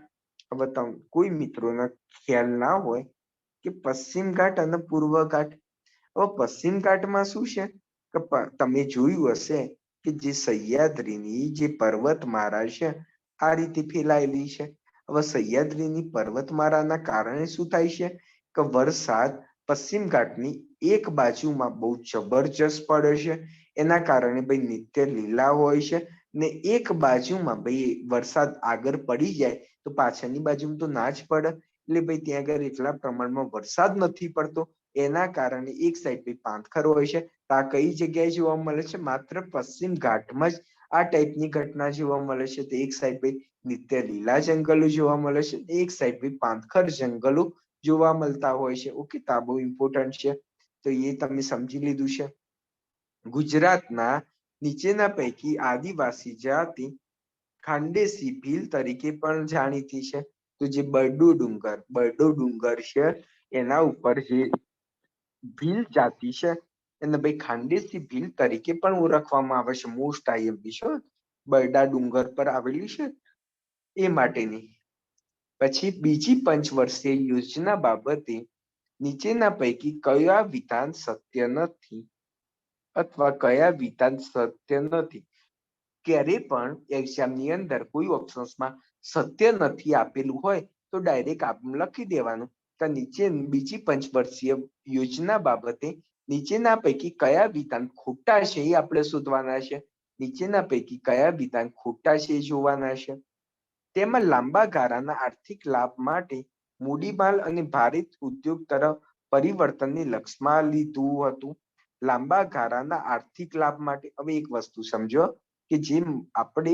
A: હવે કોઈ મિત્રોને ખ્યાલ ના હોય કે પશ્ચિમ ઘાટ અને પૂર્વ ઘાટ. હવે પશ્ચિમ ઘાટમાં શું છે કે તમે જોયું હશે કે જે સહ્યાદ્રીની જે પર્વતમાળા છે આ રીતે ફેલાયેલી છે. હવે સહ્યાદ્રીની પર્વતમાળાના કારણે શું થાય છે કે વરસાદ પશ્ચિમ ઘાટની એક બાજુમાં બહુ જબરજસ્ત પડે છે. એના કારણે ભાઈ નિત્ય લીલા હોય છે, ને એક બાજુમાં ભાઈ વરસાદ આગળ પડી જાય તો પાછળની બાજુમાં તો ના જ પડે. એટલે ભાઈ ત્યાં આગળ એટલા પ્રમાણમાં વરસાદ નથી પડતો. એના કારણે એક સાઈડ ભાઈ પાંથખર હોય છે. આ કઈ જગ્યાએ જોવા મળે છે? માત્ર પશ્ચિમ ઘાટમાં જ આ ટાઈપની ઘટના જોવા મળે છે. તો એક સાઈડ ભાઈ નિત્ય લીલા જંગલો જોવા મળે છે, એક સાઈડ ભાઈ પાંથખર જંગલો જોવા મળતા હોય છે. ઓકે, તો આ બહુ ઇમ્પોર્ટન્ટ છે. તો એ તમે સમજી લીધું છે. ગુજરાતના નીચેના પૈકી આદિવાસી જાતિ ખાંડેસી ભીલ તરીકે પણ જાણીતી છે? તો જે બરડો ડુંગર છે એના ઉપર જે ભીલ જાતિ છે એને ભાઈ ખાંડેસી ભીલ તરીકે પણ ઓળખવામાં આવે છે. મોસ્ટ આઈએમપી છે, બરડા ડુંગર પર આવેલી છે એ માટેની. પછી બીજી પંચવર્ષીય યોજના બાબતે નીચેના પૈકી કયા વિધાન સત્ય નથી અથવા કયા વિધાન સત્ય નથી? ક્યારે પણ એક્ઝામની અંદર કોઈ ઓપ્શન્સમાં સત્ય નથી આપેલું હોય તો ડાયરેક્ટ લખી દેવાનું કે નીચે બીજી પંચવર્ષીય યોજના બાબતે નીચેના પૈકી કયા વિધાન ખોટા છે એ આપણે શોધવાના છે. નીચેના પૈકી કયા વિધાન ખોટા છે એ જોવાના છે. તેમાં લાંબા ગાળાના આર્થિક લાભ માટે મૂડીમાલ અને ભારિત ઉદ્યોગ તરફ પરિવર્તનને લક્ષ્યમાં લીધું હતું. લાંબા ગાળાના આર્થિક લાભ માટે. હવે એક વસ્તુ સમજો કે જે આપણે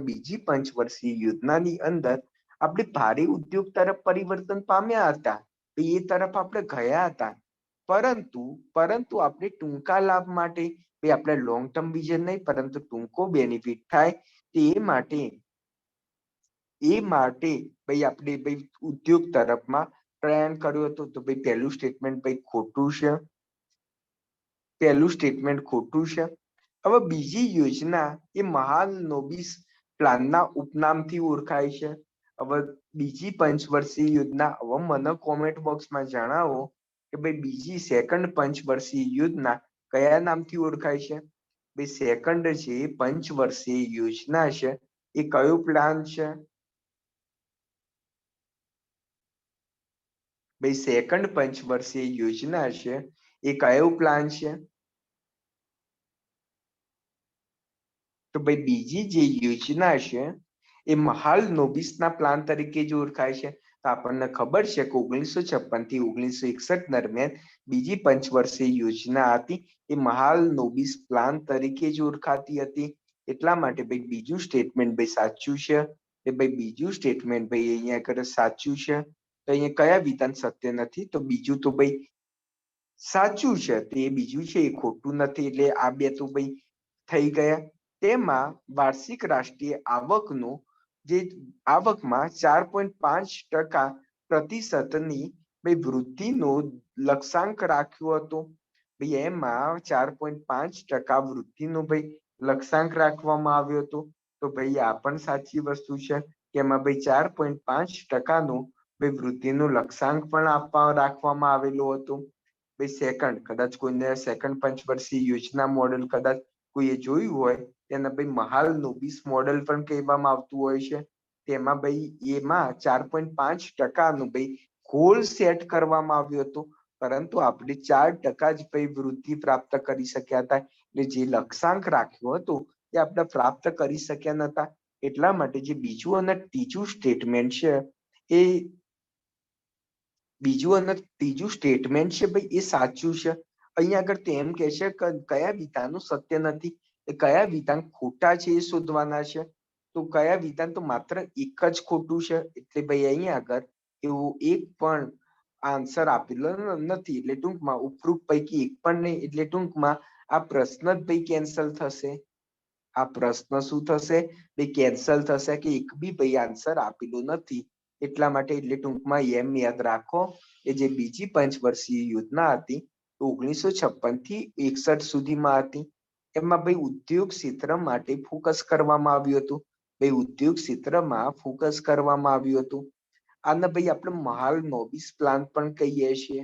A: બીજી પંચવર્ષીય યોજનાની અંદર આપણે ભારે ઉદ્યોગ તરફ પરિવર્તન પામ્યા હતા, એ તરફ આપણે ગયા હતા. પરંતુ આપણે ટૂંકા લાભ માટે, આપણે લોંગ ટર્મ વિઝન નહીં પરંતુ ટૂંકો બેનિફિટ થાય તે માટે ભાઈ આપણે ભાઈ ઉદ્યોગ તરફમાં પ્રયાણ કર્યું હતું. તો ભાઈ પહેલું સ્ટેટમેન્ટ ભાઈ ખોટું છે. હવે બીજી યોજના એ મહાલનોબિસ પ્લાનના ઉપનામથી ઓળખાય છે. હવે બીજી પંચવર્ષીય યોજના, હવે મને કોમેન્ટ બોક્સમાં જણાવો કે ભાઈ બીજી સેકન્ડ પંચવર્ષીય યોજના કયા નામથી ઓળખાય છે? ભાઈ સેકન્ડ જે પંચવર્ષીય યોજના છે એ કયો પ્લાન છે? ભાઈ સેકન્ડ પંચવર્ષીય યોજના છે એ કયો પ્લાન છે? તો ભાઈ બીજી જે યોજના છે એ મહાલનોબિસના પ્લાન તરીકે જ ઓળખાય છે. તો આપણને ખબર છે કે 1956 થી 1961 દરમિયાન બીજી પંચવર્ષીય યોજના હતી એ મહાલનોબિસ પ્લાન તરીકે જ ઓળખાતી હતી. એટલા માટે ભાઈ બીજું સ્ટેટમેન્ટ ભાઈ સાચું છે. કે ભાઈ બીજું સ્ટેટમેન્ટ ભાઈ અહીંયા આગળ સાચું છે. તો અહીંયા કયા વિધાન સત્ય નથી? તો બીજું તો ભાઈ સાચું છે, તો એ બીજું છે એ ખોટું નથી. એટલે આ બે તો ભાઈ થઈ ગયા. તેમાં વાર્ષિક રાષ્ટ્રીય આવકમાં 4.5% પ્રતિશતની ભાઈ વૃદ્ધિનો લક્ષ્યાંક રાખ્યો હતો. ભાઈ એમાં 4.5% વૃદ્ધિનો ભાઈ લક્ષ્યાંક રાખવામાં આવ્યો હતો. તો ભાઈ આ પણ સાચી વસ્તુ છે કે એમાં ભાઈ 4.5%નો ભાઈ વૃદ્ધિનો લક્ષ્યાંક પણ રાખવામાં આવેલો હતો. ભાઈ સેકન્ડ, કદાચ કોઈને સેકન્ડ પંચવર્ષીય યોજના મોડેલ કદાચ કોઈએ જોયું હોય તેને ભાઈ મહાલનોબિસ મોડેલ પણ કહેવામાં આવતું હોય છે. તેમાં ભાઈ એમાં 4.5%નું ભાઈ ગોલ સેટ કરવામાં આવ્યો હતો, પરંતુ આપણે 4% જ ભાઈ વૃદ્ધિ પ્રાપ્ત કરી શક્યા હતા. એટલે જે લક્ષ્યાંક રાખ્યો હતો એ આપણે પ્રાપ્ત કરી શક્યા નતા. એટલા માટે જે બીજું અને ત્રીજું સ્ટેટમેન્ટ છે એ ભાઈ એ સાચું છે. અહીંયા આગળ તેમ કે છે કે કયા વિધાનો સત્ય નથી, એ કયા વિધાન ખોટા છે એ શોધવાના છે. તો કયા વિધાન તો માત્ર એક જ ખોટું છે, એટલે ભાઈ અહીંયા આગળ એવું એક પણ આન્સર આપેલો નથી. એટલે ટૂંકમાં ઉપરોક્ત પૈકી એક પણ નહીં, એટલે ટૂંકમાં આ પ્રશ્ન જ ભાઈ કેન્સલ થશે. આ પ્રશ્ન શું થશે ભાઈ? કેન્સલ થશે કે એક બી ભાઈ આન્સર આપેલો નથી. એટલા માટે એટલે ટૂંકમાં એમ યાદ રાખો કે જે બીજી પંચવર્ષીય યોજના હતી 1956 થી 61 સુધીમાં હતી. એમાં ભાઈ ઉદ્યોગ ક્ષેત્ર માટે ફોકસ કરવામાં આવ્યું હતું. ભાઈ ઉદ્યોગ ક્ષેત્રમાં ફોકસ કરવામાં આવ્યું હતું. આને ભાઈ આપણે મહાલનોબિસ પ્લાન પણ કહીએ છીએ.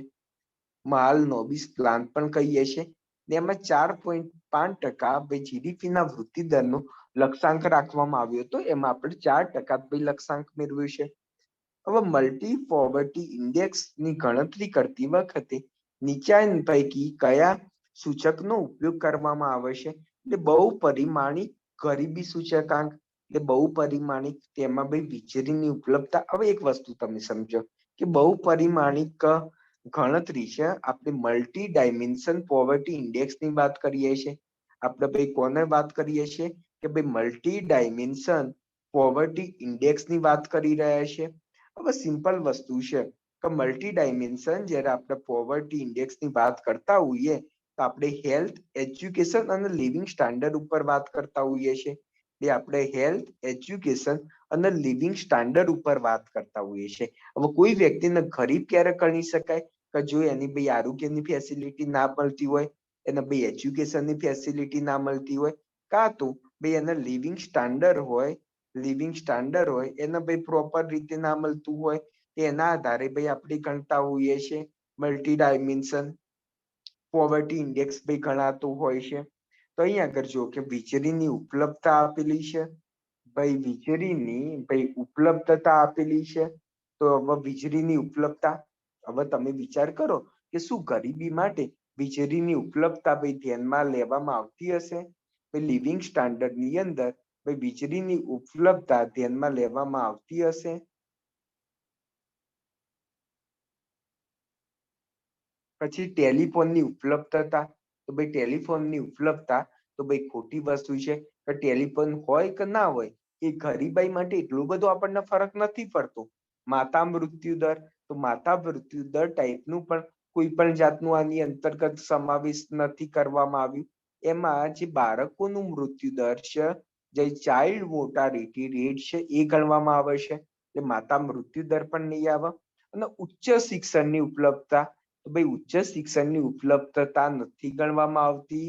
A: મહાલનોબિસ પ્લાન પણ કહીએ છીએ. એમાં 4.5% ભાઈ જીડીપી ના વૃદ્ધિ દરનો લક્ષ્યાંક રાખવામાં આવ્યો હતો. એમાં આપણે 4% ભાઈ લક્ષ્યાંક મેળવ્યું છે. હવે મલ્ટી પોવર્ટી ઇન્ડેક્સ ની ગણતરી કરતી વખતે નીચે પૈકી કયા સૂચકનો ઉપયોગ કરવામાં આવે છે? એટલે બહુપરિમાણિક ગરીબી સૂચકાંક. એટલે બહુપરિમાણિક, તેમાં ભાઈ વીજળીની ઉપલબ્ધતા. હવે એક વસ્તુ તમે સમજો કે બહુપરિમાણિક ગણતરી છે, આપણે મલ્ટી ડાયમેન્શન પોવર્ટી ઇન્ડેક્સ ની વાત કરીએ છીએ. આપણે ભાઈ કોને વાત કરીએ છીએ કે ભાઈ મલ્ટી ડાયમેન્શન પોવર્ટી ઇન્ડેક્સ ની વાત કરી રહ્યા છે. હવે સિમ્પલ વસ્તુ છે કે મલ્ટી ડાયમેન્શન જ્યારે આપણે પોવર્ટી ઇન્ડેક્સ ની વાત કરતા હોઈએ તો આપણે હેલ્થ, એજ્યુકેશન અને લિવિંગ સ્ટાન્ડર્ડ ઉપર વાત કરતા હોઈએ છીએ. એ આપણે હેલ્થ, એજ્યુકેશન અને લિવિંગ સ્ટાન્ડર્ડ ઉપર વાત કરતા હોઈએ છીએ. હવે કોઈ વ્યક્તિને ગરીબ ક્યારે ગણી શકાય? કે જો એની ભાઈ આરોગ્યની ફેસિલિટી ના મળતી હોય, એને ભાઈ એજ્યુકેશનની ફેસિલિટી ના મળતી હોય, કાં તો ભાઈ એને લિવિંગ સ્ટાન્ડર્ડ હોય એને ભાઈ પ્રોપર રીતે ના મળતું હોય, એના આધારે ભાઈ આપણે ગણતા હોઈએ છીએ મલ્ટી ડાયમેન્શન પોવર્ટી ઇન્ડેક્સ ભાઈ ગણાતું હોય છે. તો અહીંયા આગળ જો કે વીજળીની ઉપલબ્ધતા આપેલી છે. ભાઈ વીજળીની ભાઈ ઉપલબ્ધતા આપેલી છે. તો હવે વીજળીની ઉપલબ્ધતા, હવે તમે વિચાર કરો કે શું ગરીબી માટે વીજળીની ઉપલબ્ધતા ભાઈ ધ્યાનમાં લેવામાં આવતી હશે? લિવિંગ સ્ટાન્ડર્ડ ની અંદર ભાઈ વીજળીની ઉપલબ્ધતા ધ્યાનમાં લેવામાં આવતી હશે? પછી ટેલિફોનની ઉપલબ્ધતા, તો ભાઈ ટેલિફોનની ઉપલબ્ધતા તો ભાઈ ખોટી વસ્તુ છે. ટેલિફોન હોય કે ના હોય, એ ગરીબાઈ માટે એટલો બધો આપણને ફરક નથી પડતો. માતા મૃત્યુ દર, તો માતા મૃત્યુ દર ટાઈપનું પણ કોઈ પણ જાતનું આની અંતર્ગત સમાવેશ નથી કરવામાં આવ્યું. એમાં જે બાળકોનું મૃત્યુ દર છે, જે ચાઇલ્ડ મોર્ટાલિટી રેટ છે, એ ગણવામાં આવે છે. એટલે માતા મૃત્યુ દર પણ નહીં આવે. અને ઉચ્ચ શિક્ષણની ઉપલબ્ધતા, તો ભાઈ ઉચ્ચ શિક્ષણની ઉપલબ્ધતા નથી ગણવામાં આવતી.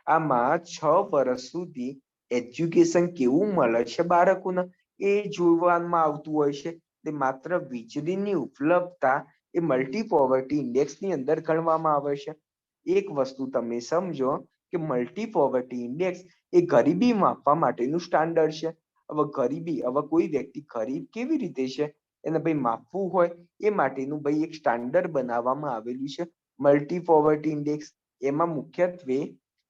A: આમાં 6 વર્ષ સુધી એજ્યુકેશન કેવું મળે છે બાળકોને એ જોવામાં આવતું હોય છે. તે માત્ર વીજળીની ઉપલબ્ધતા એ મલ્ટી પોવર્ટી ઇન્ડેક્સ ની અંદર ગણવામાં આવે છે. એક વસ્તુ તમે સમજો કે મલ્ટી પોવર્ટી ઇન્ડેક્સ એ ગરીબી માપવા માટેનું સ્ટાન્ડર્ડ છે. હવે કોઈ વ્યક્તિ ગરીબ કેવી રીતે છે એને ભાઈ માપવું હોય, એ માટેનું ભાઈ એક સ્ટાન્ડર્ડ બનાવવામાં આવેલું છે, મલ્ટી પોવર્ટી ઇન્ડેક્સ. એમાં મુખ્યત્વે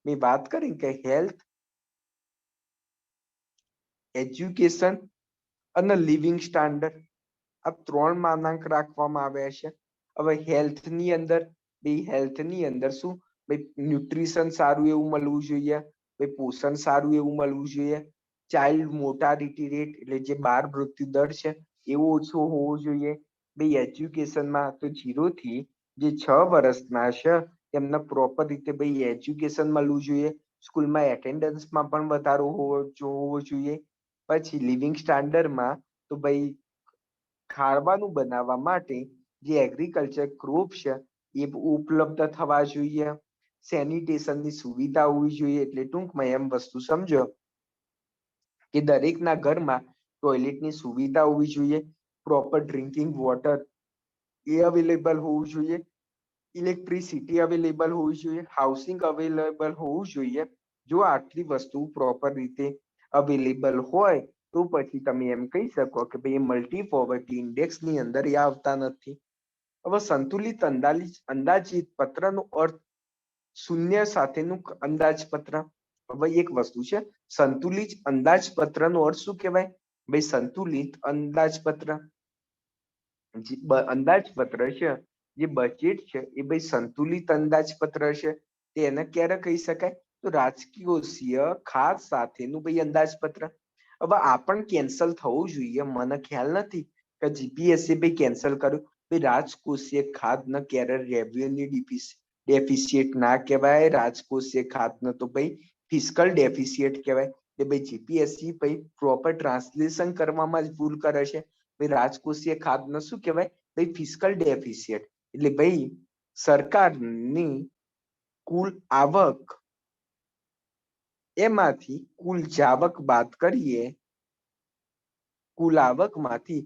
A: મેં વાત કરી કે હેલ્થ, એજ્યુકેશન અને લિવિંગ સ્ટાન્ડર્ડ, આ 3 માનાંક રાખવામાં આવ્યા છે. હવે હેલ્થની અંદર શું ભાઈ ન્યુટ્રિશન સારું એવું મળવું જોઈએ, ભાઈ પોષણ સારું એવું મળવું જોઈએ. ચાઇલ્ડ મોર્ટાલિટી રેટ એટલે જે બાળ મૃત્યુ દર છે એવો ઓછો હોવો જોઈએ. ભાઈ એજ્યુકેશનમાં તો 0 થી જે 6 વર્ષના છે એમને પ્રોપર રીતે ભાઈ એજ્યુકેશન મળવું જોઈએ. સ્કૂલમાં એટેન્ડન્સમાં પણ વધારો હોવો જોઈએ. પછી લિવિંગ સ્ટાન્ડર્ડમાં તો ભાઈ ખાવાનું બનાવવા માટે જે એગ્રીકલ્ચર ક્રોપ છે એ ઉપલબ્ધ થવા જોઈએ, સેનિટેશનની સુવિધા હોવી જોઈએ. એટલે ટૂંકમાં એમ વસ્તુ સમજો કે દરેકના ઘરમાં ટોયલેટની સુવિધા હોવી જોઈએ, પ્રોપર ડ્રિંકિંગ વોટર એ અવેલેબલ હોવું જોઈએ, ઇલેક્ટ્રિસિટી અવેલેબલ હોવી જોઈએ, હાઉસિંગ અવેલેબલ હોવું જોઈએ. જો આટલી વસ્તુ પ્રોપર રીતે અવેલેબલ હોય તો પછી તમે એમ કહી શકો કે ભાઈ મલ્ટી પોવર્ટી ઇન્ડેક્સ ની અંદર એ આવતા નથી. હવે સંતુલિત અંદાજિત પત્રનો અર્થ શૂન્ય સાથેનું અંદાજપત્ર. હવે એક વસ્તુ છે, સંતુલિત અંદાજપત્રનો અર્થ શું કહેવાય? ભાઈ સંતુલિત અંદાજપત્ર, અંદાજપત્ર છે, જે બજેટ છે એ ભાઈ સંતુલિત અંદાજપત્ર છે. તેને ક્યારે કહી શકાય? તો રાજકોષીય ખાત સાથેનું ભાઈ અંદાજપત્ર. હવે આ પણ કેન્સલ થવું જોઈએ, મને ખ્યાલ નથી કે જીપીએસસી ભાઈ કેન્સલ કર્યું. ભાઈ રાજકોષીય ખાત ન ક્યારે રેવન્યુ ડેફિસિટ ના કહેવાય, રાજકોષીય ખાત ન તો ભાઈ ફિસ્કલ ડેફિસિટ કહેવાય. એટલે ભાઈ જીપીએસસી ભાઈ પ્રોપર ટ્રાન્સલેશન કરવામાં જ ભૂલ કરે છે. ભાઈ રાજકોષીય ખાત ન શું કહેવાય? ભાઈ ફિસ્કલ ડેફિસિટ. એટલે ભાઈ સરકારની કુલ આવક એમાંથી કુલ જાવક બાદ કરીએ, કુલ આવકમાંથી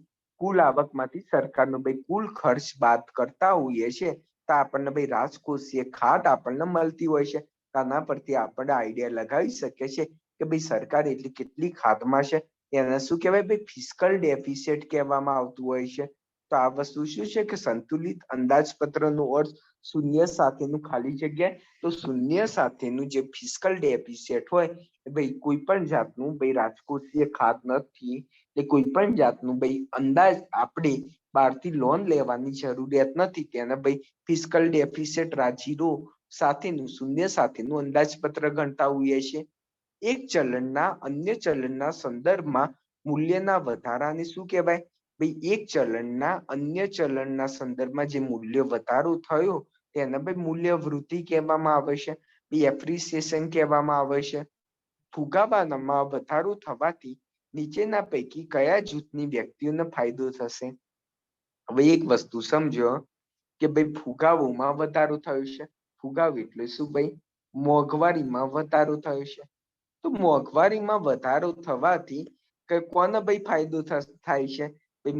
A: સરકારનો ભાઈ કુલ ખર્ચ બાદ કરતા હોઈએ છે તો આપણને ભાઈ રાજકોષીય ખાત આપણને મળતી હોય છે. આના પરથી આપણે આઈડિયા લગાવી શકીએ છીએ કે ભાઈ સરકાર એટલી કેટલી ખાતમાં છે. એને શું કહેવાય? ભાઈ ફિસ્કલ ડેફિસિટ કહેવામાં આવતું હોય છે. તો આ વસ્તુ શું છે કે સંતુલિત અંદાજપત્રનો અર્થ શૂન્ય સાથેનું ખાલી જગ્યા. તો શૂન્ય સાથેનું જે ફિસ્કલ ડેફિસિટ હોય એ ભાઈ કોઈ પણ જાતનું ભાઈ રાજકોષીય ખાત નથી. એટલે કોઈ પણ જાતનું ભાઈ અંદાજ આપણે બહારથી લોન લેવાની જરૂરિયાત નથી. તેને ભાઈ ફિસ્કલ ડેફિસિટ રાજીરો સાથેનું શૂન્ય સાથેનું અંદાજપત્ર ગણતા હોઈએ છે. એક ચલણના અન્ય ચલણના સંદર્ભમાં મૂલ્યના વધારાને શું કહેવાય? ભાઈ એક ચલણના અન્ય ચલણના સંદર્ભમાં જે મૂલ્ય વધારો થયો તેને ભાઈ મૂલ્ય વૃદ્ધિ કહેવામાં આવે છે, એપ્રિસિએશન કહેવામાં આવે છે. ફુગાવામાં વધારો થવાથી નીચેના પૈકી કયા જૂથની વ્યક્તિઓને ફાયદો થશે? હવે એક વસ્તુ સમજો કે ભાઈ ફુગાવોમાં વધારો થયો છે. ફુગાવો એટલે શું ભાઈ? મોંઘવારીમાં વધારો થયો છે. તો મોંઘવારીમાં વધારો થવાથી કોને ભાઈ ફાયદો થાય છે? ભાઈ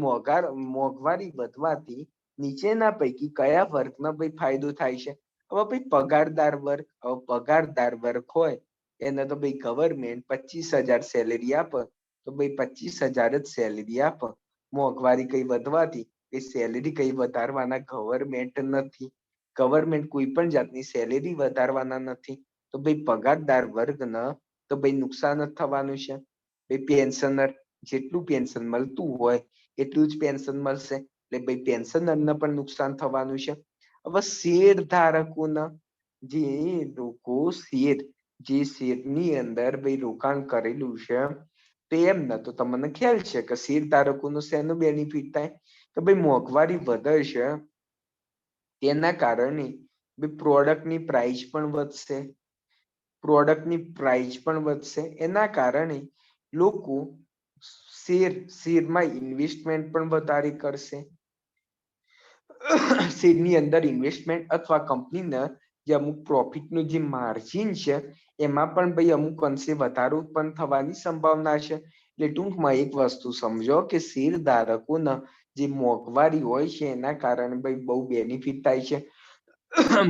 A: મોંઘવારી વધવાથી નીચેના પૈકી કયા વર્ગને ભાઈ ફાયદો થાય છે? હવે ભાઈ પગારદાર વર્ગ. હવે પગારદાર વર્ગ હોય એને તો ભાઈ ગવર્મેન્ટ 25,000 સેલેરી આપે તો ભાઈ 25,000 જ સેલેરી આપે. મોંઘવારી કઈ વધવાથી એ સેલેરી કઈ વધારવાના ગવર્મેન્ટ નથી. ગવર્મેન્ટ કોઈ પણ જાતની સેલેરી વધારવાના નથી. તો ભાઈ પગારદાર વર્ગને તો ભાઈ નુકસાન જ થવાનું છે. ભાઈ પેન્શનર જેટલું પેન્શન મળતું હોય એટલું જ પેન્શન મળશે. એટલે ભાઈ પેન્શનરને પણ નુકસાન થવાનું છે. હવે શેર ધારકોને, જે લોકો જે શેરની અંદર ભાઈ રોકાણ કરેલું છે તો એમને તો તમને ખ્યાલ છે કે શેર ધારકોનું શેનું બેનિફિટ થાય? કે ભાઈ મોંઘવારી વધે છે તેના કારણે પ્રોડક્ટની પ્રાઇસ પણ વધશે. એના કારણે લોકો શેરમાં ઇન્વેસ્ટમેન્ટ પણ વધારે કરશે. શેરની અંદર ઇન્વેસ્ટમેન્ટ અથવા કંપનીના જે અમુક પ્રોફિટનું જે માર્જિન છે એમાં પણ ભાઈ અમુક અંશે વધારો પણ થવાની સંભાવના છે. એટલે ટૂંકમાં એક વસ્તુ સમજો કે શેર ધારકોના જે મોંઘવારી હોય છે એના કારણે ભાઈ બહુ બેનિફિટ થાય છે.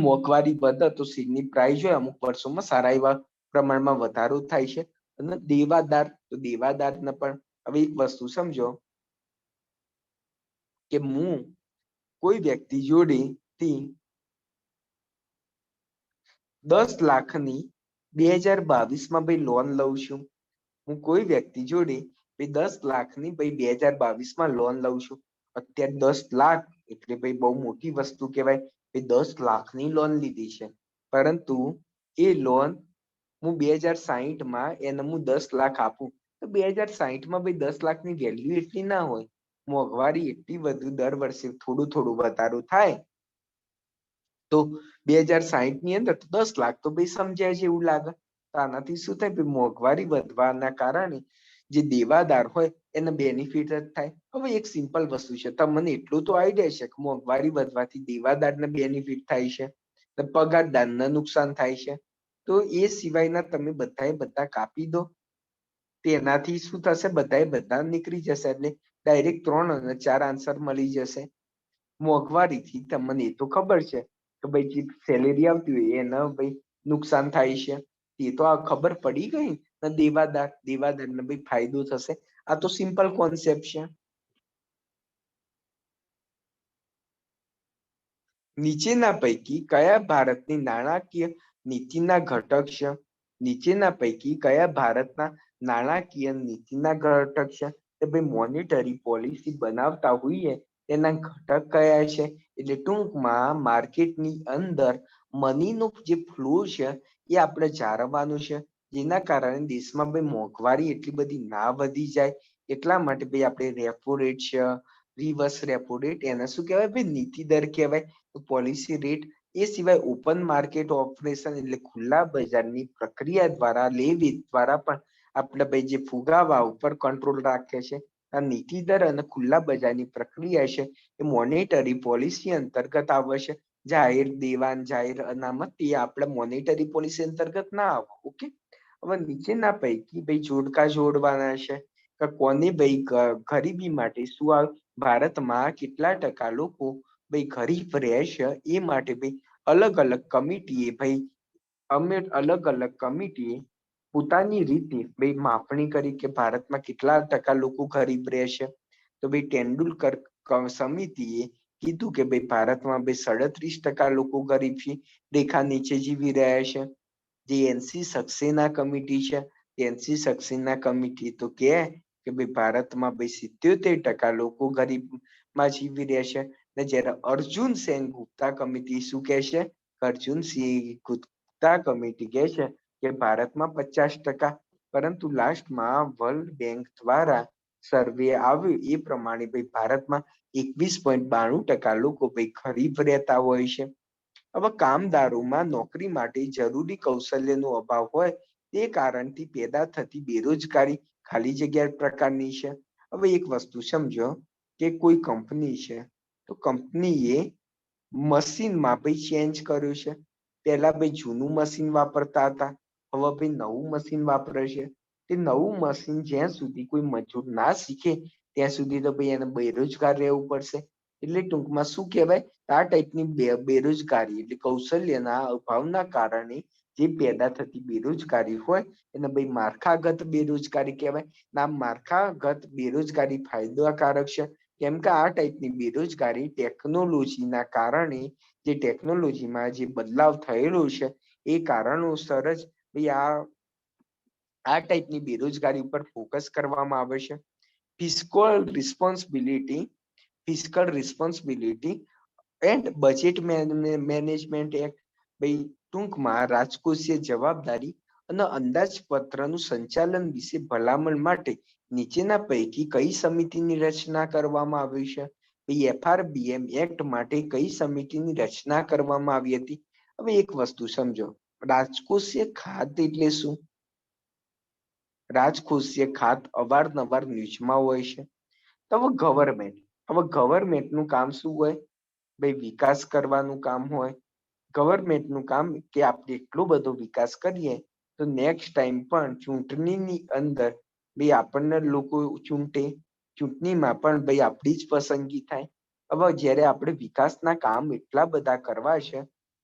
A: મોંઘવારી વધે તો શેરની પ્રાઇસ હોય અમુક વર્ષોમાં સારા એવા પ્રમાણમાં વધારો થાય છે. અને દેવાદારને પણ હવે એક વસ્તુ સમજો કે હું કોઈ વ્યક્તિ જોડેથી 10 લાખની 2022માં ભાઈ લોન લઉં છું. હું કોઈ વ્યક્તિ જોડે 10 લાખની ભાઈ 2022માં લોન લઉં છું. અત્યારે 10 લાખ એટલે ભાઈ બહુ મોટી વસ્તુ કહેવાય. 10 લાખની લોન લીધી છે, પરંતુ એ લોન હું 2060માં એને હું 10 લાખ આપું તો 2060માં ભાઈ 10 લાખની વેલ્યુ એટલી ના હોય. મોંઘવારી એટલી વધુ દર વર્ષે થોડું વધારો થાય તો 2060ની અંદર 10 લાખ તો ભાઈ સમજાય છે એવું લાગે. આનાથી શું થાય? મોંઘવારી વધવાના કારણે જે દેવાદાર હોય એને બેનિફિટ જ થાય. હવે એક સિમ્પલ વસ્તુ છે, તમને એટલું તો આઈડિયા છે કે મોંઘવારી વધવાથી દેવાદારને બેનિફિટ થાય છે, તો પગારદારને નુકસાન થાય છે. તો એ સિવાયના તમે બધાએ બધા કાપી દો, તેનાથી શું થશે, બધાએ બધા નીકળી જશે, એટલે ડાયરેક્ટ 3 અને 4 આન્સર મળી જશે. મોંઘવારીથી તમને એ તો ખબર છે કે ભાઈ જે સેલેરી આવતી હોય એને ભાઈ નુકસાન થાય છે, એ તો આ ખબર પડી ગઈ ને. દેવાદારને ભાઈ ફાયદો થશે. આ તો સિમ્પલ કોન્સેપ્ટ છે. નીચેના પૈકી કયા ભારતની નાણાકીય નીતિના ઘટક છે? નીચેના પૈકી કયા ભારતના નાણાકીય નીતિના ઘટક છે? કે ભાઈ મોનેટરી પોલિસી બનાવતા હોઈએ તેના ઘટક કયા છે? એટલે ટૂંકમાં માર્કેટની અંદર મનીનો જે ફ્લો છે એ આપણે જાળવવાનું છે, જેના કારણે દેશમાં ભાઈ મોંઘવારી એટલી બધી ના વધી જાય. એટલા માટે ભાઈ આપણે રેપો રેટ છે, રિવર્સ રેપો રેટ, એને શું કહેવાય ભાઈ, નીતિ દર કહેવાય. પોલિસી રેટ, એ સિવાય ઓપન માર્કેટ ઓપરેશન એટલે ખુલ્લા બજારની પ્રક્રિયા દ્વારા લે વેચ દ્વારા પણ આપણે ભાઈ જે ફુગાવા ઉપર કંટ્રોલ રાખે છે. આ નીતિ દર અને ખુલ્લા બજારની પ્રક્રિયા છે એ મોનેટરી પોલિસી અંતર્ગત આવે છે. જાહેર દેવાન, જાહેર અનામત એ આપણે મોનેટરી પોલિસી અંતર્ગત ના આવે. ઓકે, હવે નીચેના પૈકી ભાઈ જોડકા જોડવાના છે કે કોની ભાઈ ગરીબી માટે શું આવે. ભારતમાં કેટલા ટકા લોકો ભાઈ ગરીબ રહે છે, એ માટે ભાઈ અલગ અલગ કમિટીએ પોતાની રીતે ભાઈ માપણી કરી કે ભારતમાં કેટલા ટકા લોકો ગરીબ રહે છે. તો ભાઈ તેંડુલકર સમિતિએ કીધું કે ભાઈ ભારતમાં ભાઈ 37% લોકો ગરીબી રેખા નીચે જીવી રહ્યા છે. જે એનસી સક્સેના કમિટી છે, એનસી સક્સેના કમિટી તો કે ભાઈ ભારતમાં ભાઈ 77% લોકો ગરીબમાં જીવી રહ્યા છે. ને જ્યારે અર્જુન સેન ગુપ્તા કમિટી શું કહે છે? અર્જુન સિંહ ગુપ્તા કમિટી કહે છે કે ભારતમાં 50%. પરંતુ લાસ્ટમાં વર્લ્ડ બેંક દ્વારા સર્વે આવ્યું એ પ્રમાણે ભાઈ ભારતમાં 21.92% લોકો ભાઈ ગરીબ રહેતા હોય છે. હવે કામદારોમાં નોકરી માટે જરૂરી કૌશલ્યનો અભાવ હોય તે કારણથી પેદા થતી બેરોજગારી ખાલી જગ્યા પ્રકારની છે. હવે એક વસ્તુ સમજો કે કોઈ કંપની છે, તો કંપનીએ મશીનમાં ભાઈ ચેન્જ કર્યું છે. પહેલા ભાઈ જૂનું મશીન વાપરતા હતા, હવે ભાઈ નવું મશીન વાપરે છે. તે નવું મશીન જ્યાં સુધી કોઈ મજૂર ના શીખે ત્યાં સુધી તો ભાઈ એને બેરોજગાર રહેવું પડશે. એટલે ટૂંકમાં શું કહેવાય, આ ટાઈપની બેરોજગારી એટલે કૌશલ્યના અભાવના કારણે જે પેદા થતી બેરોજગારી હોય એને ભાઈ માળખાગત બેરોજગારી કહેવાય. ના માળખાગત બેરોજગારી ફાયદાકારક છે, કેમ કે આ ટાઈપની બેરોજગારી ટેકનોલોજીના કારણે, જે ટેકનોલોજીમાં જે બદલાવ થયેલો છે એ કારણોસર જ ભાઈ આ ટાઈપની બેરોજગારી ઉપર ફોકસ કરવામાં આવે છે. Fiscal responsibility and budget management act, ભાઈ ટૂંકમાં રાજકોષીય જવાબદારી અને અંદાજપત્રનું સંચાલન વિશે ભલામણ માટે નીચેના પૈકી કઈ સમિતિની રચના કરવામાં આવી છે? એફઆરબીએમ એક્ટ માટે કઈ સમિતિની રચના કરવામાં આવી હતી? હવે એક વસ્તુ સમજો, રાજકોષીય ખાત એટલે શું? રાજકોષીય ખાત અવારનવાર ન્યૂઝમાં હોય છે. તો હવે ગવર્મેન્ટનું કામ શું હોય? ભાઈ વિકાસ કરવાનું કામ હોય. ગવર્મેન્ટનું કામ કે આપણે એટલો બધો વિકાસ કરીએ તો નેક્સ્ટ ટાઈમ પણ ચૂંટણીની અંદર ભાઈ આપણને લોકો ચૂંટે, ચૂંટણીમાં પણ ભાઈ આપણી જ પસંદગી થાય. હવે જ્યારે આપણે વિકાસના કામ એટલા બધા કરવા છે,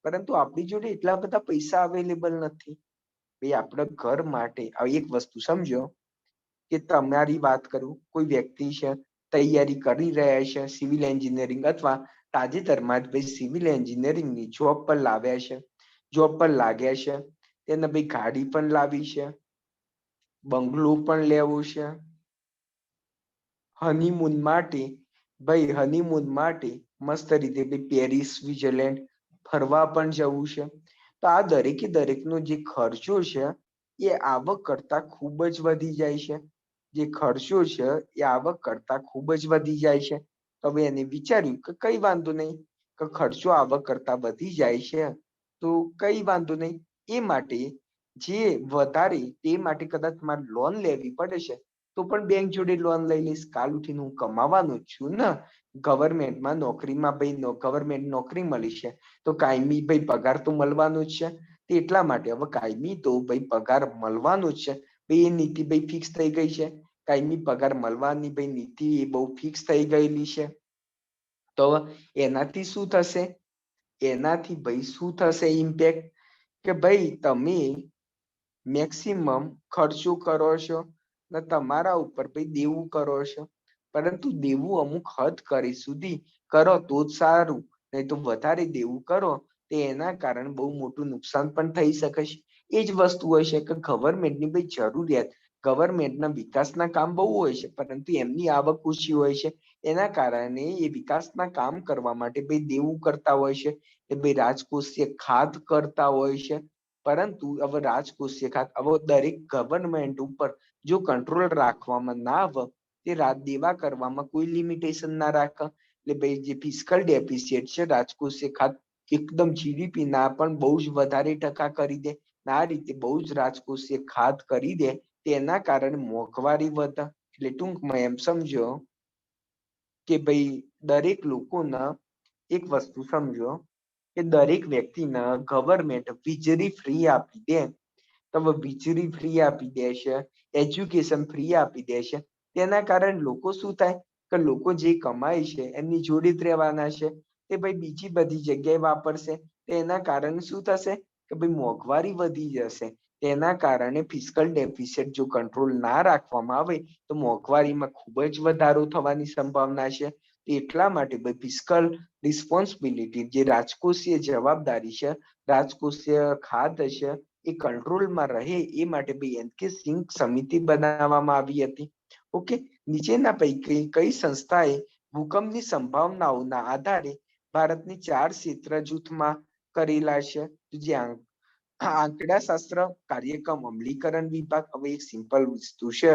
A: પરંતુ આપણી જોડે એટલા બધા પૈસા અવેલેબલ નથી. ભાઈ આપણા ઘર માટે એક વસ્તુ સમજો કે તમારી વાત કરું, કોઈ વ્યક્તિ છે, તૈયારી કરી રહ્યા છે સિવિલ એન્જિનિયરિંગ અથવા તાજેતરમાં જ ભાઈ સિવિલ એન્જિનિયરિંગની જોબ પર લાગ્યા છે. તેને ભાઈ ગાડી પણ લાવી છે, બંગલો પણ લેવું છે, હનીમૂન માટે મસ્ત રીતે ભાઈ પેરિસ, સ્વિટ્ઝરલેન્ડ ફરવા પણ જવું છે. તો આ દરેકે દરેકનો જે ખર્ચો છે એ આવક કરતા ખૂબ જ વધી જાય છે. તો હવે એને વિચાર્યું કે કઈ વાંધો નહીં, કે ખર્ચો આવક કરતા વધી જાય છે તો કઈ વાંધો નહીં, એ માટે જે વધારે તે માટે કદાચ મારે લોન લેવી પડે છે, તો પણ બેંક જોડે લોન લઈ લઈશ. કાલ ઉઠીને હું કમાવાનો જ છું ને, ગવર્મેન્ટમાં નોકરીમાં ભાઈ ગવર્મેન્ટ નોકરી મળી છે તો કાયમી ભાઈ પગાર તો મળવાનો જ છે. એટલા માટે હવે કાયમી તો ભાઈ પગાર મળવાનો જ છે. ભાઈ એ નીતિ ભાઈ ફિક્સ થઈ ગઈ છે. કાયમી પગાર મળવાની ભાઈ નીતિ એ બહુ ફિક્સ થઈ ગયેલી છે. તો એનાથી શું થશે? એનાથી ભાઈ શું થશે ઇમ્પેક્ટ? કે ભાઈ તમે મેક્સિમમ ખર્ચો કરો છો ને તમારા ઉપર ભાઈ દેવું કરો છો. પરંતુ દેવું અમુક હદ કરી સુધી કરો તો જ સારું, નહીં તો વધારે દેવું કરો તો એના કારણે બહુ મોટું નુકસાન પણ થઈ શકે છે. એ જ વસ્તુ હોય છે કે ગવર્મેન્ટની ભાઈ જરૂરિયાત, ગવર્મેન્ટના વિકાસના કામ બહુ હોય છે પરંતુ એમની આવક ઓછી હોય છે. એના કારણે એ વિકાસના કામ કરવા માટે ભાઈ દેવું કરતા હોય છે, એ ભાઈ રાજકોષીય ખાત કરતા હોય છે. પરંતુ હવે રાજકોષીય ખાત હવે દરેક ગવર્મેન્ટ ઉપર જો કંટ્રોલ રાખવામાં ના આવે, તે દેવા કરવામાં કોઈ લિમિટેશન ના રાખે, એટલે ભાઈ જે ફિસ્કલ ડેફિસિટ છે રાજકોષીય ખાત એકદમ જીડીપી ના પણ બહુ જ વધારે ટકા કરી દે. આ રીતે બહુ જ રાજકોષીય ખાત કરી દે, તેના કારણે મોંઘવારી વધે. એટલે ટૂંકમાં એમ સમજો કે ભાઈ દરેક લોકોના એક વસ્તુ સમજો કે દરેક વ્યક્તિને ગવર્મેન્ટ વીજળી ફ્રી આપી દે, તો વીજળી ફ્રી આપી દે છે, એજ્યુકેશન ફ્રી આપી દે છે. તેના કારણે લોકો શું થાય કે લોકો જે કમાય છે એમની જોડે જ રહેવાના છે, તે ભાઈ બીજી બધી જગ્યાએ વાપરશે. એના કારણે શું થશે કે ભાઈ મોંઘવારી વધી જશે. તેના કારણે ફિસ્કલ ડેફિસિટ જો કંટ્રોલ ના રાખવામાં આવે તો મોંઘવારીમાં ખૂબ જ વધારો થવાની સંભાવના છે. એટલા માટે ભાઈ ફિસ્કલ રિસ્પોન્સિબિલિટી જે રાજકોષીય જવાબદારી છે, રાજકોષીય ખાત છે, એ કંટ્રોલમાં રહે એ માટે ભાઈ એનકે સિંઘ સમિતિ બનાવવામાં આવી હતી. ઓકે, નીચેના પૈકી કઈ સંસ્થાએ ભૂકંપની સંભાવનાઓના આધારે ભારતની 4 ક્ષેત્ર જૂથમાં કરેલા છે? જ્યાં આંકડાશાસ્ત્ર કાર્યક્રમ અમલીકરણ વિભાગ. હવે એક સિમ્પલ વસ્તુ છે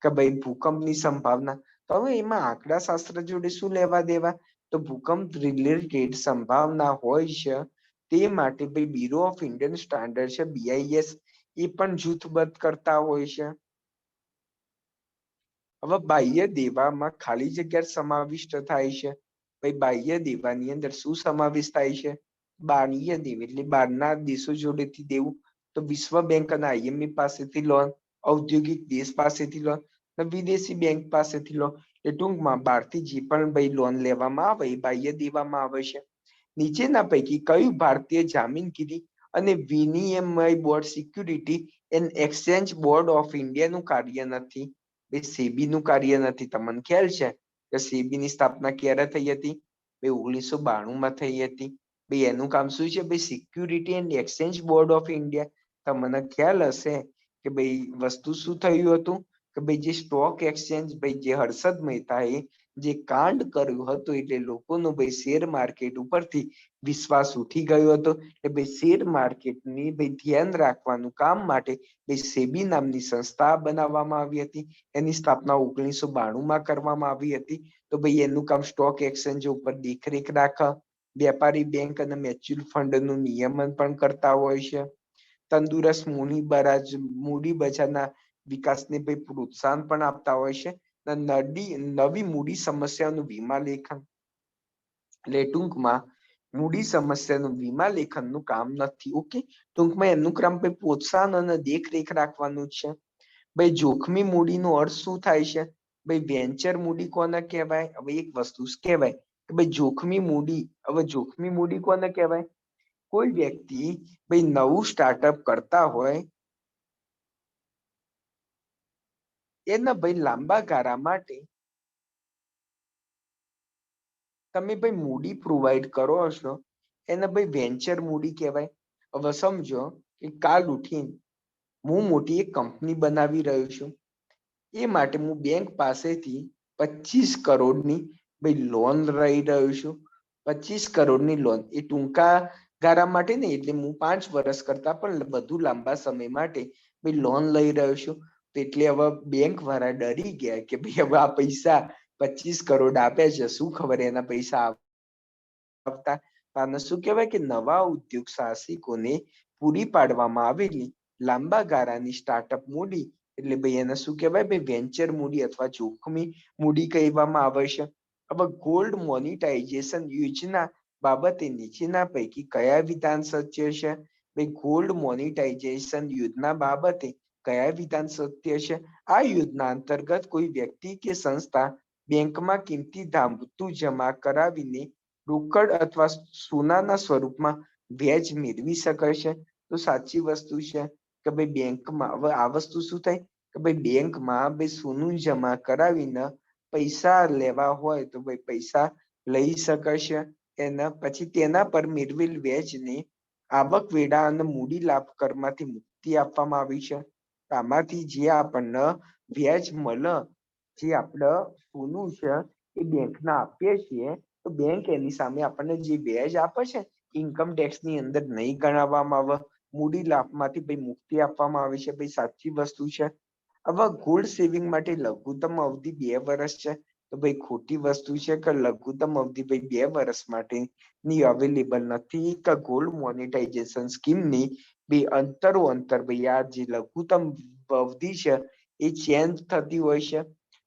A: કે ભાઈ ભૂકંપની સંભાવના, તો હવે એમાં આંકડાશાસ્ત્ર જોડે શું લેવા દેવા? તો ભૂકંપ રિલેટેડ સંભાવના હોય છે તે માટે ભાઈ બ્યુરો ઓફ ઇન્ડિયન સ્ટાન્ડર્ડ છે, BIS, એ પણ જૂથબદ્ધ કરતા હોય છે. હવે બાહ્ય દેવામાં ખાલી જગ્યા સમાવિષ્ટ થાય છે. ભાઈ બાહ્ય દેવાની અંદર શું સમાવેશ થાય છે? બાહ્ય દેવ એટલે બહારના દેશો જોડેથી દેવું, તો વિશ્વ બેંક અને IMF પાસેથી લોન, ઔદ્યોગિક દેશ પાસેથી લોન, વિદેશી બેંક પાસેથી લોન. એ ટૂંકમાં બહારથી જે પણ ભાઈ લોન લેવામાં આવે એ બાહ્ય દેવામાં આવે છે. નીચેના પૈકી કયું ભારતીય જામીનગીરી અને વિનિમય board security and exchange board of ઇન્ડિયાનું કાર્ય નથી? સેબી નું કાર્ય નથી. તમને ખ્યાલ છે કે સેબી ની સ્થાપના ક્યારે થઈ હતી? 1992 થઈ હતી. ભાઈ એનું કામ શું છે? ભાઈ security and exchange board of India. તમને ખ્યાલ હશે કે ભાઈ વસ્તુ શું થયું હતું કે ભાઈ જે સ્ટોક એક્સચેન્જ ભાઈ જે હર્ષદ મહેતાએ જે કાંડ કર્યું હતું, એટલે લોકોનું ભાઈ શેર માર્કેટ ઉપરથી વિશ્વાસ ઉઠી ગયો હતો. કે ભાઈ શેર માર્કેટની ભાઈ ધ્યાન રાખવાનું કામ માટે ભાઈ સેબી નામની સંસ્થા બનાવવામાં આવી હતી. એની સ્થાપના 1992 કરવામાં આવી હતી. તો ભાઈ એનું કામ સ્ટોક એક્સચેન્જ ઉપર દેખરેખ રાખે, વેપારી બેંક અને મ્યુચ્યુઅલ ફંડનું નિયમન પણ કરતા હોય છે. તંદુરસ્ત મૂડી બજારના વિકાસને ભાઈ પ્રોત્સાહન પણ આપતા હોય છે. નવી મૂડી સમસ્યાનું વીમા લેખન, એટલે ટૂંકમાં મૂડી સમસ્યાનું વીમા લેખનનું કામ નથી. ઓકે, ટૂંકમાં એમનું કામ ભાઈ પ્રોત્સાહન અને દેખરેખ રાખવાનું છે. ભાઈ જોખમી મૂડીનો અર્થ શું થાય છે? ભાઈ વેન્ચર મૂડી કોને કહેવાય? હવે એક વસ્તુ કહેવાય કે ભાઈ જોખમી મૂડી. હવે જોખમી મૂડી કોને કહેવાય? કોઈ વ્યક્તિ ભાઈ નવું સ્ટાર્ટઅપ કરતા હોય એના ભાઈ લાંબા ગાળા માટે તમે ભાઈ મૂડી પ્રોવાઈડ કરો છો, એને ભાઈ વેન્ચર મૂડી કહેવાય. હવે સમજો કે કાલ ઉઠીને હું મોટી એક કંપની બનાવી રહ્યો છું, એ માટે હું બેંક પાસેથી 25 કરોડની ભાઈ લોન લઈ રહ્યો છું. 25 કરોડની લોન એ ટૂંકા ગાળા માટે નહીં, એટલે હું 5 વર્ષ કરતા પણ વધુ લાંબા સમય માટે ભાઈ લોન લઈ રહ્યો છું. એટલે હવે બેંક વાળા ડરી ગયા કે ભાઈ હવે આ પૈસા 25 કરોડ આપે છે, શું ખબર એના પૈસા આવતા. આને શું કહેવાય કે નવા ઉદ્યોગ સાહસિકોને પૂરી પાડવામાં આવેલી લાંબા ગાળાની સ્ટાર્ટઅપ મૂડી એટલે ભાઈ એને શું કહેવાય? ભાઈ વેન્ચર મૂડી અથવા જોખમી મૂડી કહેવામાં આવે છે. હવે ગોલ્ડ મોનેટાઇઝેશન યોજના બાબતે નીચેના પૈકી કયા વિધાન સત્ય છે? ભાઈ ગોલ્ડ મોનેટાઇઝેશન યોજના બાબતે કયા વિધાન સત્ય છે? આ યોજના અંતર્ગત કોઈ વ્યક્તિ કે સંસ્થા બેંકમાં કિંમતી ધાતુ જમા કરાવીને રોકડ અથવા સોનાના સ્વરૂપમાં વ્યાજ મેળવી શકે છે. તો સાચી વસ્તુ છે કે ભાઈ બેંકમાં, હવે આ વસ્તુ શું થાય કે ભાઈ બેંકમાં ભાઈ સોનું જમા કરાવીને પૈસા લેવા હોય તો ભાઈ પૈસા લઈ શકે છે. એના પછી તેના પર મેળવેલ વ્યાજને આવકવેરા અને મૂડી લાભ કરમાંથી મુક્તિ આપવામાં આવી છે. આમાંથી જે આપણને વ્યાજ મળે, જે આપણે સોનું છે એ બેંકને આપીએ છીએ, તો બેંક એની સામે આપણને જે વ્યાજ આપે છે ઇન્કમ ટેક્સ ની અંદર નહીં ગણવામાં આવે, મૂડી લાભમાંથી ભાઈ મુક્તિ આપવામાં આવે છે. ભાઈ સાચી વસ્તુ છે. હવે ગોલ્ડ સેવિંગ માટે લઘુત્તમ અવધિ 2 વર્ષ છે. તો ભાઈ ખોટી વસ્તુ છે કે લઘુત્તમ અવધિ ભાઈ 2 વર્ષ માટેની અવેલેબલ નથી, કે ગોલ્ડ મોનેટાઇઝેશન સ્કીમની બે અંતરો અંતર ભાઈ આ જે લઘુત્તમ અવધિ છે એ ચેન્જ થતી હોય છે.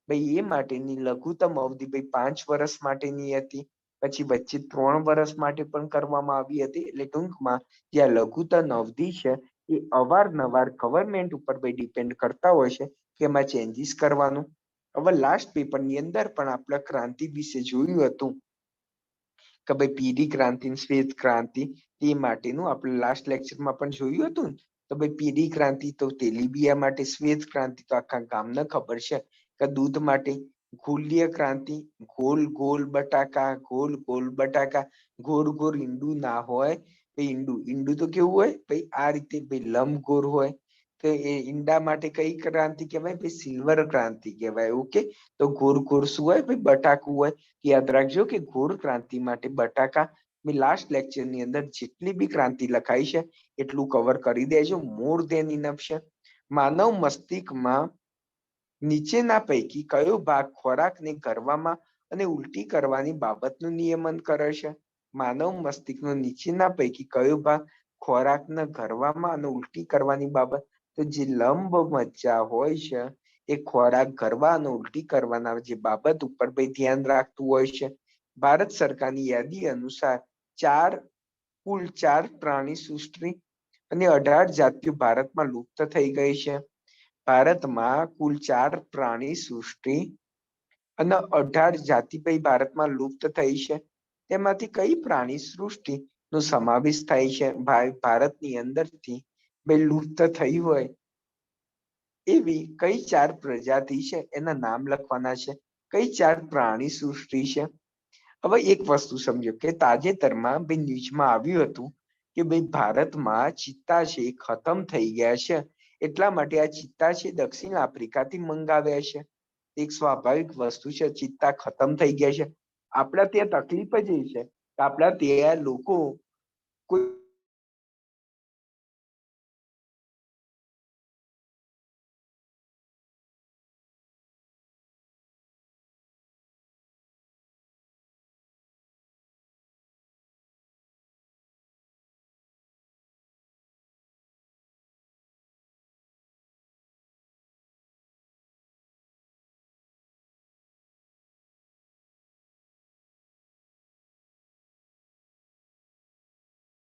A: ભાઈ એ માટેની લઘુત્તમ અવધિ ભાઈ 5 વર્ષ માટેની હતી, પછી વચ્ચે 3 વર્ષ માટે પણ કરવામાં આવી હતી. એટલે ટૂંકમાં જે આ લઘુત્તમ અવધિ છે એ અવારનવાર ગવર્મેન્ટ ઉપર ભાઈ ડિપેન્ડ કરતા હોય છે કે એમાં ચેન્જીસ કરવાનું. હવે લાસ્ટ પેપરની અંદર પણ આપણે ક્રાંતિ વિશે જોયું હતું કે ભાઈ પીળી ક્રાંતિ, શ્વેત ક્રાંતિ, તે માટેનું આપણે લાસ્ટ લેક્ચરમાં પણ જોયું હતું ને. તો ભાઈ પીળી ક્રાંતિ તો તેલીબિયા માટે, શ્વેત ક્રાંતિ તો આખા ગામને ખબર છે કે દૂધ માટે, ગોલીય ક્રાંતિ ગોલ ગોલ બટાકા, ગોલ ગોલ બટાકા, ગોળ ગોળ ઈંડું ના હોય. ઈંડું ઈંડું તો કેવું હોય ભાઈ આ રીતે ભાઈ લંબગોળ હોય. તો એ ઈંડા માટે કઈ ક્રાંતિ કહેવાય? ભાઈ સિલ્વર ક્રાંતિ કહેવાય. ઓકે, તો ગોળ ગોળ શું હોય? ભાઈ બટાકું હોય. યાદ રાખજો કે ગોળ ક્રાંતિ માટે બટાકા. મેં લાસ્ટ લેક્ચર ની અંદર જેટલી બી ક્રાંતિ લખાઈ છે એટલું કવર કરી દેજો, મોર ધેન ઇનફ છે. માનવ મસ્તિષ્કમાં નીચેના પૈકી કયો ભાગ ખોરાકને ગરવામાં અને ઉલટી કરવાની બાબતનું નિયમન કરે છે? માનવ મસ્તિષ્કનો નીચેના પૈકી કયો ભાગ ખોરાકને ગરવામાં અને ઉલટી કરવાની બાબત? તો જે લંબ મજ્જા હોય છે એ ખોરાક ગરવા અને ઉલટી કરવાના જે બાબત ઉપર ભાઈ ધ્યાન રાખતું હોય છે. ભારત સરકારની યાદી અનુસાર કુલ 4 પ્રાણી સૃષ્ટિ અને 18 જાતિઓ ભારતમાં લુપ્ત થઈ ગઈ છે. ભારતમાં કુલ 4 પ્રાણી સૃષ્ટિ અને 18 જાતિ ભાઈ ભારતમાં લુપ્ત થઈ છે. તેમાંથી કઈ પ્રાણી સૃષ્ટિ નો સમાવેશ થાય છે ભારતની અંદરથી ભાઈ લુપ્ત થઈ હોય એવી કઈ 4 પ્રજાતિ છે એના નામ લખવાના છે. કઈ 4 પ્રાણી સૃષ્ટિ છે? હવે એક વસ્તુ સમજો કે તાજેતરમાં ભાઈ ન્યૂઝમાં આવ્યું હતું કે ભાઈ ભારતમાં ચિત્તા છે ખતમ થઈ ગયા છે, એટલા માટે આ ચિત્તા છે દક્ષિણ આફ્રિકાથી મંગાવ્યા છે. એક સ્વાભાવિક વસ્તુ છે, ચિત્તા ખતમ થઈ ગયા છે. આપણા ત્યાં તકલીફ જ એ છે કે આપણા ત્યાં લોકો કોઈ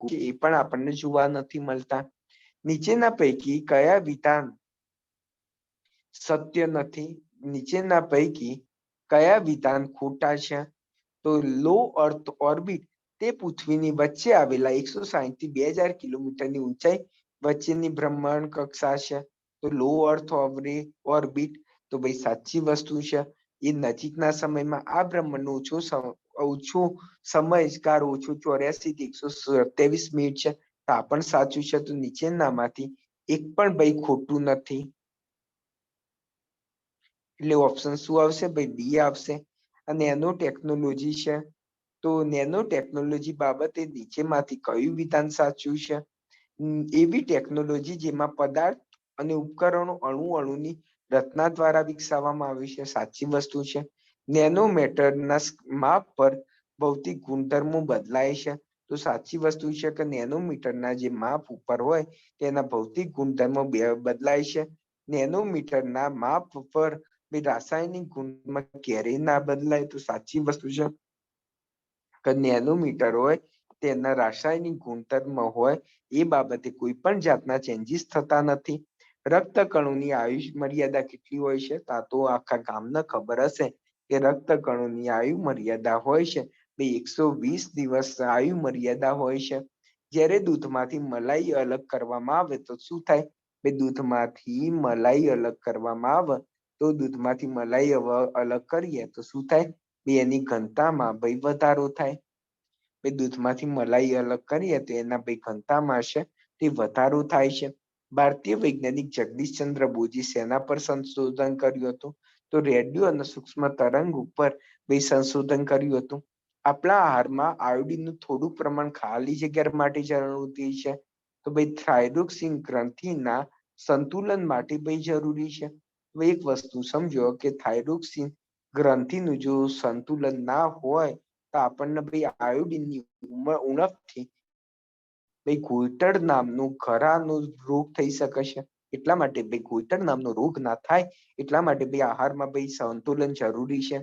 A: એ પણ આપણને જોવા નથી મળતા. નીચેના પૈકી કયા વિધાન સત્ય નથી? નીચેના પૈકી કયા વિધાન ખોટા છે? તો લો અર્થ ઓર્બિટ તે પૃથ્વીની વચ્ચે આવેલા 160 થી 2000 કિલોમીટરની ઊંચાઈ વચ્ચેની બ્રહ્માંડ કક્ષા છે. તો લો અર્થ ઓર્બિટ તો ભાઈ સાચી વસ્તુ છે. એ નજીકના સમયમાં આ બ્રહ્માંડનો ઓછો સમયગાળો ઓછો 84 થી 127 મિનિટ છે. તો આ પણ સાચું છે. તો નીચેનામાંથી એક પણ ભાઈ ખોટું નથી. એટલે ઓપ્શન શું આવશે? ભાઈ ડી આવશે. અને નેનો ટેકનોલોજી છે. તો નેનો ટેકનોલોજી બાબતે નીચેમાંથી કયું વિધાન સાચું છે? એવી ટેકનોલોજી જેમાં પદાર્થ અને ઉપકરણો અણુની રચના દ્વારા વિકસાવવામાં આવી છે. સાચી વસ્તુ છે. નેનોમીટરના માપ પર ભૌતિક ગુણધર્મો બદલાય છે. તો સાચી વસ્તુ છે કે નેનોમીટરના જે માપ ઉપર હોય તેના ભૌતિક ગુણધર્મો બદલાય છે. નેનોમીટરના માપ પર રાસાયણિક ગુણમાં ક્યારેય ના બદલાય, તો સાચી વસ્તુ છે કે નેનોમીટર હોય તેના રાસાયણિક ગુણધર્મ હોય એ બાબતે કોઈ પણ જાતના ચેન્જીસ થતા નથી. રક્તકણોની આયુષ મર્યાદા કેટલી હોય છે? તો આખા ગામને ખબર હશે કે રક્તકણોની આયુ મર્યાદા હોય છે 120 દિવસ આયુ મર્યાદા હોય છે. જ્યારે દૂધમાંથી મલાઈ અલગ કરવામાં આવે તો શું થાય? દૂધમાંથી મલાઈ અલગ કરવામાં આવે તો દૂધમાંથી મલાઈ અલગ કરીએ તો શું થાય? એની ઘનતામાં વધારો થાય. દૂધમાંથી મલાઈ અલગ કરીએ તો એના ઘનતામાં છે તે વધારો થાય છે. ભારતીય વૈજ્ઞાનિક જગદીશચંદ્ર બોઝે શેના પર સંશોધન કર્યું હતું? તો રેડિયો અને સૂક્ષ્મ તરંગ ઉપર સંશોધન કર્યું હતું. આપણા આહારમાં આયોડીનનું થોડું પ્રમાણ ખાલી જગ્યા માટે જરૂરી છે, તો થાઇરોક્સિન ગ્રંથિના સંતુલન માટે જરૂરી છે. એક વસ્તુ સમજો કે થાઇરોક્સિન ગ્રંથિનું જો સંતુલન ના હોય તો આપણને આયોડીનની ઉણપથી ઘોટાડ નામનો ઘરાનો રોગ થઈ શકે છે. એટલા માટે ઘોટાડ નામનો રોગ ના થાય એટલા માટે આહારમાં સંતુલન જરૂરી છે.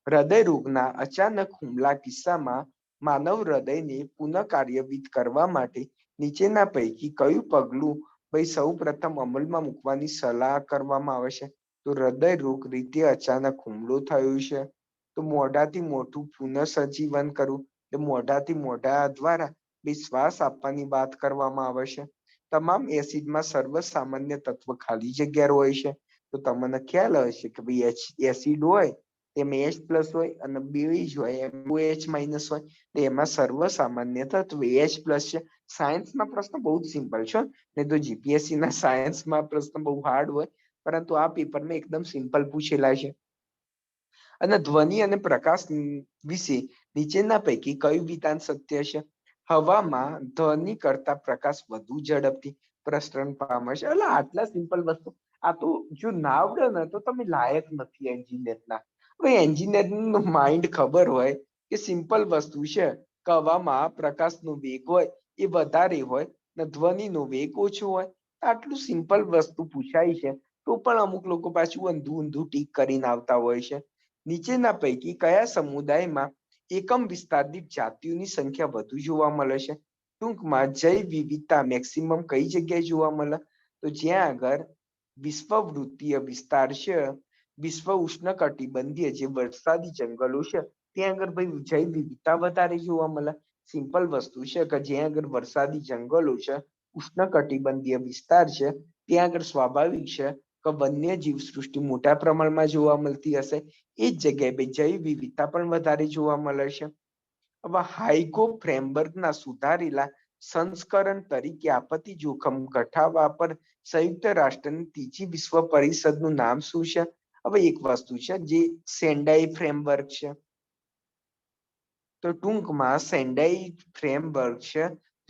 A: હૃદય રોગના અચાનક હુમલા કિસ્સામાં માનવ હૃદયને પુનઃ કાર્યવિત કરવા માટે નીચેના પૈકી કયું પગલું સૌ પ્રથમ અમલમાં મૂકવાની સલાહ કરવામાં આવે છે? તો હૃદય રોગ રીતે અચાનક હુમલો થયો છે તો મોઢાથી મોઢું પુનઃસજીવન કરવું, મોઢાથી મોઢા દ્વારા શ્વાસ આપવાની વાત કરવામાં આવે છે. તમામ એસિડમાં સર્વસામાન્ય તત્વ ખાલી જગ્યા હોય છે. તો તમને ખ્યાલ હશે કે એસિડ હોય તેમાં H+ હોય અને બેઝ હોય MOH- હોય, તો એમાં સર્વસામાન્ય તત્વ H+ છે. સાયન્સના પ્રશ્ન બહુ જ સિમ્પલ છે, ને તો જીપીએસસી ના સાયન્સમાં પ્રશ્ન બહુ હાર્ડ હોય, પરંતુ આ પેપરમાં એકદમ સિમ્પલ પૂછેલા છે. અને ધ્વનિ અને પ્રકાશ વિશે નીચેના પૈકી કયું વિધાન સત્ય છે? હવામાં ધ્વનિ કરતા પ્રકાશ વધુ ઝડપથી પ્રસરણ પામે છે. એટલે આટલા સિમ્પલ વસ્તુ, આ તો જો ના આવડે ને તો તમે લાયક નથી એન્જિનિયરના. હવે એન્જિનિયરિંગનું માઇન્ડ ખબર હોય કે સિમ્પલ વસ્તુ છે કે હવામાં પ્રકાશનો વેગ હોય એ વધારે હોય ને ધ્વનિનો વેગ ઓછો હોય. આટલું સિમ્પલ વસ્તુ પૂછાય છે તો પણ અમુક લોકો પાછું ઊંધું ટીક કરીને આવતા હોય છે. નીચેના પૈકી કયા સમુદાયમાં એકમ વિસ્તાર દીઠ જાતિઓની સંખ્યા વધુ જોવા મળે છે? ટૂંકમાં જૈવ વિવિધતા મેક્સિમમ કઈ જગ્યાએ જોવા મળે? તો જ્યાં આગળ વિશ્વવૃત્તીય વિસ્તાર છે, વિશ્વ ઉષ્ણકટિબંધીય જે વરસાદી જંગલો છે ત્યાં આગળ જૈવ વિવિધતા વધારે જોવા મળે. સિમ્પલ વસ્તુ છે કે જ્યાં આગળ વરસાદી જંગલો છે, ઉષ્ણકટિબંધીય વિસ્તાર છે, ત્યાં આગળ સ્વાભાવિક છે કે વન્ય જીવ સૃષ્ટિ મોટા પ્રમાણમાં જોવા મળતી હશે. એ જ જગ્યાએ જૈવ વિવિધતા પણ વધારે જોવા મળે છે. હવે હાઇગો ફ્રેમવર્કના સુધારેલા સંસ્કરણ તરીકે આપત્તિ જોખમ ઘટાડવા પર સંયુક્ત રાષ્ટ્રની ત્રીજી વિશ્વ પરિષદનું નામ શું છે? હવે એક વસ્તુ છે જે સેન્ડાઈ ફ્રેમવર્ક છે. તો ટૂંકમાં સેન્ડાઈ ફ્રેમવર્ક છે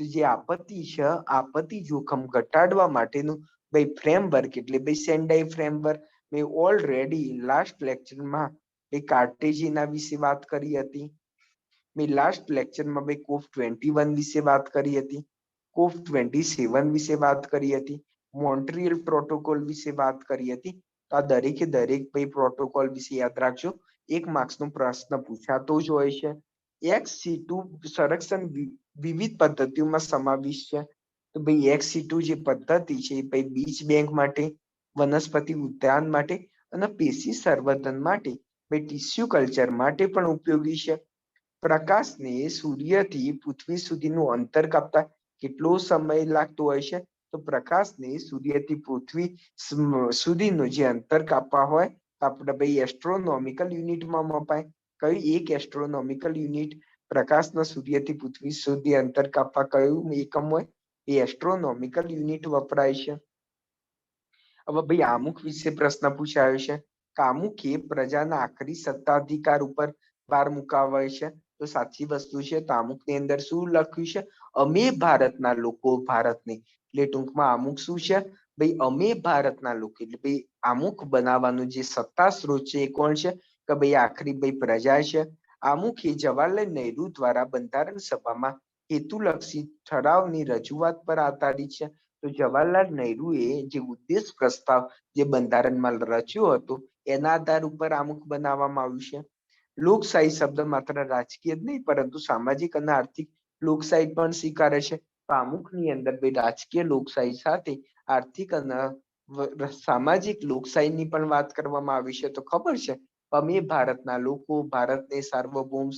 A: જે આપત્તિ છે, આપત્તિ જોખમ ઘટાડવા માટેનું ફ્રેમવર્ક એટલે સેન્ડાઈ ફ્રેમવર્ક. મેં ઓલરેડી લાસ્ટ લેક્ચરમાં કાર્ટેજીના વિશે વાત કરી હતી. મેં લાસ્ટ લેક્ચરમાં COP21 વિશે વાત કરી હતી, COP27 વિશે વાત કરી હતી, મોન્ટ્રીયલ પ્રોટોકોલ વિશે વાત કરી હતી. તો આ દરેકે દરેક પ્રોટોકોલ વિશે યાદ રાખજો, 1 માર્ક્સનો પ્રશ્ન પૂછાતો જ હોય છે. ex-situ સંરક્ષણ વિવિધ પદ્ધતિઓમાં સમાવિષ્ટ છે. તો ex-situ જે પદ્ધતિ છે એ બીજ બેંક માટે, વનસ્પતિ ઉદ્યાન માટે અને પેશી સંવર્ધન માટે, ટિશ્યુ કલ્ચર માટે પણ ઉપયોગી છે. પ્રકાશને સૂર્યથી પૃથ્વી સુધીનું અંતર કાપતા કેટલો સમય લાગતો હોય છે? તો પ્રકાશને સૂર્યથી પૃથ્વી સુધીનું જે અંતર કાપવા હોય આપણે એસ્ટ્રોનોમિકલ યુનિટમાં મપાય. કયું એક એસ્ટ્રોનોમિકલ યુનિટ પ્રકાશના સૂર્યથી પૃથ્વી સુધી અંતર કાપવા કયું એકમ હોય? એ એસ્ટ્રોનોમિકલ યુનિટ વપરાય છે. હવે આમુખ વિશે પ્રશ્ન પૂછાયો છે. કામુક એ પ્રજાના આખરી સત્તાધિકાર ઉપર ભાર મુકાવાય છે. તો સાચી વસ્તુ છે. તો આમુખની અંદર શું લખ્યું છે? અમે ભારતના લોકો ભારતને, એટલે ટૂંકમાં આમુખ શું છે? અમે ભારતના લોકો, એટલે આમુખ બનાવવાનું જે સત્તા સ્ત્રોત છે એ કોણ છે? કે આખરી પ્રજા છે. આમુખ એ જવાહરલાલ નહેરુ દ્વારા બંધારણ સભામાં હેતુલક્ષી ઠરાવની રજૂઆત પર આધારિત છે. તો જવાહરલાલ નહેરુએ જે ઉદ્દેશ પ્રસ્તાવ જે બંધારણમાં રચ્યો હતો એના આધાર ઉપર આમુખ બનાવવામાં આવ્યું છે. લોકશાહી શબ્દ માત્ર રાજકીય જ નહીં પરંતુ સામાજિક અને આર્થિક લોકશાહી પણ સ્વીકારે છે. તો આમુખની અંદર રાજકીય લોકશાહી સાથે આર્થિક અને સામાજિક લોકશાહીની પણ વાત કરવામાં આવી છે. તો ખબર છે અમે ભારતના લોકો ભારતને સાર્વભૌમ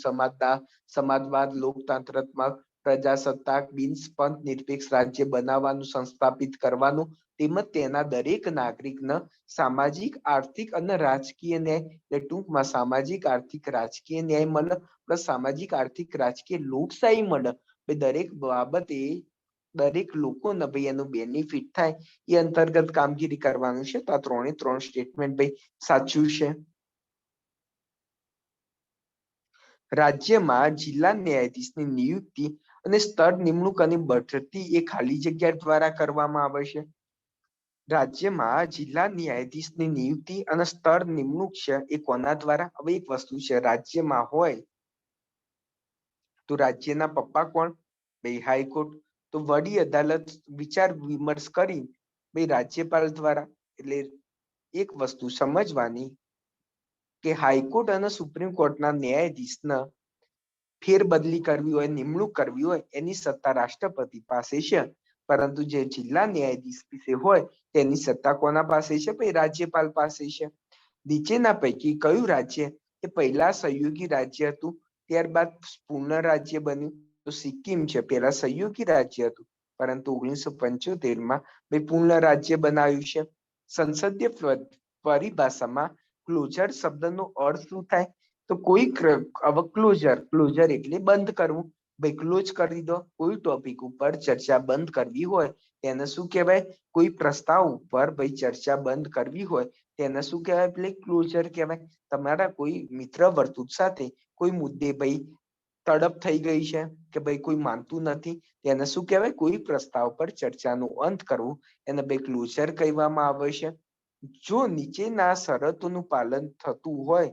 A: સમાજવાદ લોકતંત્રાત્મક પ્રજાસત્તાક બિનસ્પંદ નિરપેક્ષ રાજ્ય બનાવવાનું સંસ્થાપિત કરવાનું તેમજ તેના દરેક નાગરિકને સામાજિક આર્થિક અને રાજકીય ન્યાય એટલે ટૂંકમાં સામાજિક આર્થિક રાજકીય ન્યાય મળે પ્લસ સામાજિક આર્થિક રાજકીય લોકશાહી મળે દરેક બાબતે દરેક લોકોને ભાઈ એનું બેનિફિટ થાય એ અંતર્ગત કામગીરી કરવાનું છે. તો આ 3 સ્ટેટમેન્ટ ભાઈ સાચું છે. રાજ્યમાં જિલ્લા ન્યાયાધીશની નિયુક્તિ અને સ્તર નિમણૂક અને બઢતી એ ખાલી જગ્યા દ્વારા કરવામાં આવે છે. રાજ્યમાં જિલ્લા ન્યાયાધીશની નિયુક્તિ અને સ્તર નિમણૂક છે એ કોના દ્વારા? હવે એક વસ્તુ છે, રાજ્યમાં હોય તો રાજ્યના પપ્પા કોણ? ભાઈ હાઈકોર્ટ. તો વડી અદાલત વિચાર વિમર્શ કરી ભાઈ રાજ્યપાલ દ્વારા. એટલે એક વસ્તુ સમજવાની કે હાઈકોર્ટ અને સુપ્રીમ કોર્ટના ન્યાયાધીશના ફેરબદલી કરવી હોય નિમણૂક કરવી હોય એની સત્તા રાષ્ટ્રપતિ પાસે છે. પરંતુ જે જિલ્લા ન્યાયાધીશ વિશે હોય તેની સત્તા કોના પાસે છે? ભાઈ રાજ્યપાલ પાસે છે. નીચેના પૈકી કયું રાજ્ય એ પહેલા સહયોગી રાજ્ય હતું ત્યારબાદ પૂર્ણ રાજ્ય બન્યું? તો સિક્કિમ છે. પહેલા સહયોગી રાજ્ય હતું પરંતુ 1975માં ભાઈ પૂર્ણ રાજ્ય બનાવ્યું છે. સંસદીય પરિભાષામાં ક્લોઝર શબ્દનો અર્થ શું થાય? તો કોઈ ક્લોઝર એટલે બંધ કરવું. ભાઈ ક્લોઝ કરી દો. કોઈ ટોપિક ઉપર ચર્ચા બંધ કરવી હોય તેને શું કહેવાય? કોઈ પ્રસ્તાવ ઉપર ભાઈ ચર્ચા બંધ કરવી હોય તેને શું કહેવાય? એટલે ક્લોઝર કહેવાય. તમારા કોઈ મિત્ર વર્તુળ સાથે કોઈ મુદ્દે ભાઈ તડપ થઈ ગઈ છે કે ભાઈ કોઈ માનતું નથી તેને શું કહેવાય? કોઈ પ્રસ્તાવ પર ચર્ચાનું અંત કરવું એને ભાઈ ક્લોઝર કહેવામાં આવે છે. જો નીચેના શરતોનું પાલન થતું હોય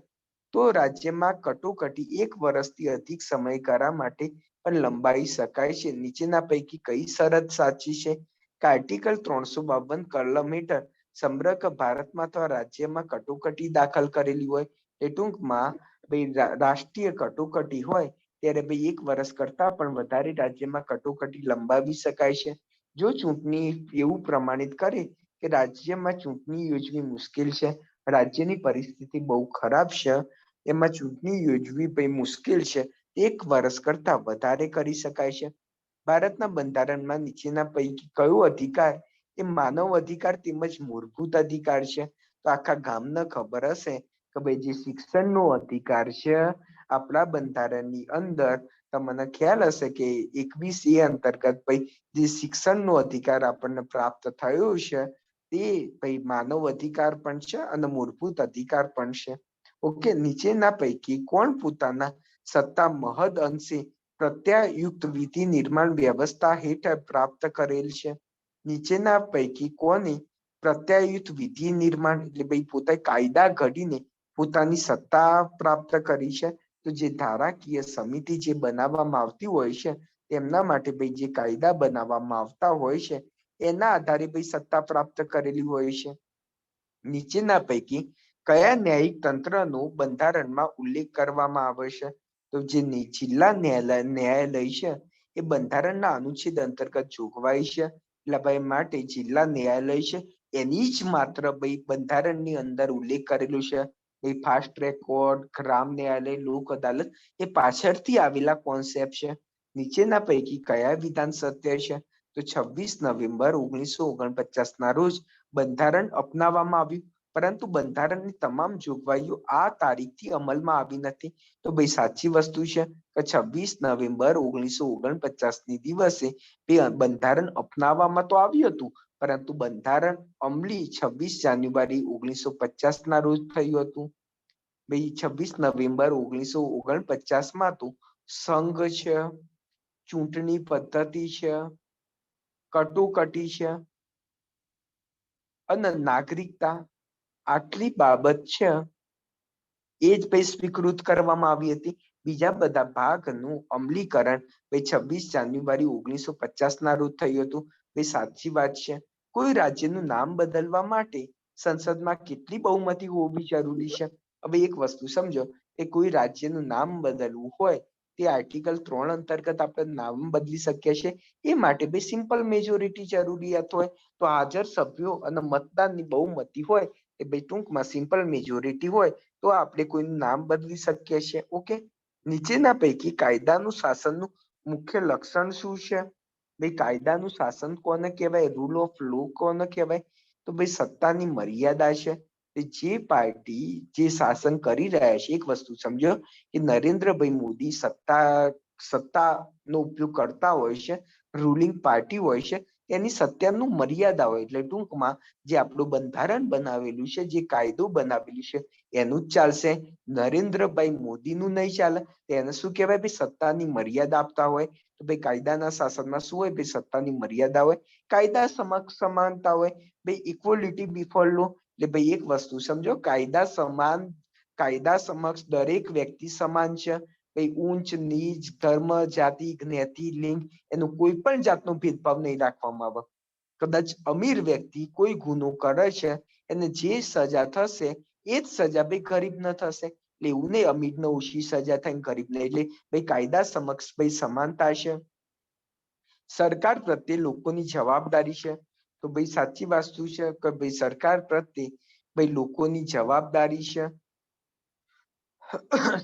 A: તો રાજ્યમાં કટોકટી 1 વર્ષથી અધિક સમયગાળા માટે પણ લંબાવી શકાય છે. નીચેના પૈકી કઈ શરત સાચી છે? કે આર્ટિકલ 352 કલમ હેઠળ સમગ્ર ભારતમાં અથવા રાજ્યમાં કટોકટી દાખલ કરેલી હોય એ ટૂંકમાં ભાઈ રાષ્ટ્રીય કટોકટી હોય ત્યારે ભાઈ 1 વર્ષ કરતા પણ વધારે રાજ્યમાં કટોકટી લંબાવી શકાય છે. જો ચૂંટણી એવું પ્રમાણિત કરે કે રાજ્યમાં ચૂંટણી યોજવી મુશ્કેલ છે, રાજ્યની પરિસ્થિતિ બહુ ખરાબ છે, એમાં ચૂંટણી યોજવી ભાઈ મુશ્કેલ છે, 1 વર્ષ કરતા વધારે કરી શકાય છે. ભારતના બંધારણમાં નીચેના પૈકી કયો અધિકાર એ માનવ અધિકાર તેમજ મૂળભૂત અધિકાર છે? તો આખા ગામને ખબર હશે કે ભાઈ જે શિક્ષણનો અધિકાર છે આપણા બંધારણની અંદર તમને ખ્યાલ હશે કે 21A અંતર્ગત ભાઈ જે શિક્ષણનો અધિકાર આપણને પ્રાપ્ત થયો છે તે ભાઈ માનવ અધિકાર પણ છે અને મૂળભૂત અધિકાર પણ છે. ઓકે, નીચેના પૈકી કોણ પોતાના સત્તા મહદ અંશે પ્રત્યાયુક્ત વિધિ નિર્માણ વ્યવસ્થા હેઠળ પ્રાપ્ત કરેલ છે? નીચેના પૈકી કોને પ્રત્યાયુક્ત વિધિ નિર્માણ એટલે ભાઈ પોતે કાયદા ઘડીને પોતાની સત્તા પ્રાપ્ત કરી છે? તો જે ધારાકીય સમિતિ જે બનાવવામાં આવતી હોય છે તેમના માટે ભાઈ જે કાયદા બનાવવામાં આવતા હોય છે એના આધારે ભાઈ સત્તા પ્રાપ્ત કરેલી હોય છે. નીચેના પૈકી કયા ન્યાયિક તંત્રનો બંધારણમાં ઉલ્લેખ કરવામાં આવે છે? તો જે જિલ્લા ન્યાયાલય છે એ બંધારણના અનુચ્છેદ અંતર્ગત જોગવાઈ છે. એટલે ભાઈ માટે જિલ્લા ન્યાયાલય છે એની જ માત્ર ભાઈ બંધારણની અંદર ઉલ્લેખ કરેલું છે. ફાસ્ટ ટ્રેક કોર્ટ, ગ્રામ ન્યાયાલય, લોક અદાલત એ પાછળથી આવેલા કોન્સેપ્ટ છે. નીચેના પૈકી કયા વિધાન સત્ય છે? તો 26 નવેમ્બર 1949 ના રોજ બંધારણ અપનાવવામાં આવ્યું પરંતુ બંધારણની તમામ જોગવાઈઓ આ તારીખથી અમલમાં આવી નથી. તો ભાઈ સાચી વસ્તુ છે કે 26 નવેમ્બર 1949 ની દિવસે બંધારણ અપનાવવામાં તો આવ્યું હતું પરંતુ બંધારણ અમલી 26 જાન્યુઆરી 1950 ના રોજ થયું હતું. ભાઈ 26 નવેમ્બર 1949 તો સંઘ છે, ચૂંટણી પદ્ધતિ છે, કટોકટી છે અને નાગરિકતા આટલી બાબત છે એ જ ભાઈ સ્વીકૃત કરવામાં આવી હતી. બીજા બધા ભાગનું અમલીકરણ ભાઈ 26 જાન્યુઆરી 1950 ના રોજ થયું હતું. ભાઈ સાચી વાત છે. કોઈ રાજ્યનું નામ બદલવા માટે સંસદમાં કેટલી બહુમતી હોવી જરૂરી છે? હવે એક વસ્તુ સમજો કે કોઈ રાજ્યનું નામ બદલવું હોય તે આર્ટિકલ 3 અંતર્ગત આપણે નામ બદલી શકીએ છીએ. એ માટે ભાઈ સિમ્પલ મેજોરિટી જરૂરિયાત હોય. તો હાજર સભ્યો અને મતદાનની બહુમતી હોય એ ભાઈ ટૂંકમાં સિમ્પલ મેજોરિટી હોય તો આપણે કોઈનું નામ બદલી શકીએ છીએ. ઓકે, નીચેના પૈકી કાયદાનું શાસનનું મુખ્ય લક્ષણ શું છે? ભાઈ કાયદાનું શાસન કોને કહેવાય? રૂલ ઓફ લો કોને કહેવાય? તો ભાઈ સત્તાની મર્યાદા છે. જે પાર્ટી જે શાસન કરી રહ્યા છે, એક વસ્તુ સમજો કે નરેન્દ્રભાઈ મોદી સત્તાનો ઉપયોગ કરતા હોય છે, રૂલિંગ પાર્ટી હોય છે, એની સત્તાનું મર્યાદા હોય. એટલે ટૂંકમાં જે આપણું બંધારણ બનાવેલું છે, જે કાયદો બનાવેલું છે એનું જ ચાલશે. નરેન્દ્રભાઈ મોદીનું નહીં ચાલે. એને શું કહેવાય? ભાઈ સત્તાની મર્યાદા આપતા હોય. તો ભાઈ કાયદાના શાસનમાં શું હોય? ભાઈ સત્તાની મર્યાદા હોય, કાયદા સમક્ષ સમાનતા હોય, ભાઈ ઇક્વલિટી બિફોર લો. એટલે ભાઈ એક વસ્તુ સમજો, કાયદા સમક્ષ દરેક વ્યક્તિ સમાન છે. ભાઈ ઊંચ નીચ, ધર્મ, જાતિ, જ્ઞાતિ, લિંગ એનું કોઈ પણ જાતનો ભેદભાવ નહીં રાખવામાં આવે. કદાચ અમીર વ્યક્તિ કોઈ ગુનો કરે છે એને જે સજા થશે એ જ સજા ભાઈ ગરીબ ન થશે. એટલે એવું નહીં અમીરને ઓછી સજા થાય, ગરીબને. એટલે ભાઈ કાયદા સમક્ષ ભાઈ સમાનતા છે. સરકાર પ્રત્યે લોકોની જવાબદારી છે. તો ભાઈ સાચી વસ્તુ છે કે ભાઈ સરકાર પ્રત્યે ભાઈ લોકોની જવાબદારી છે.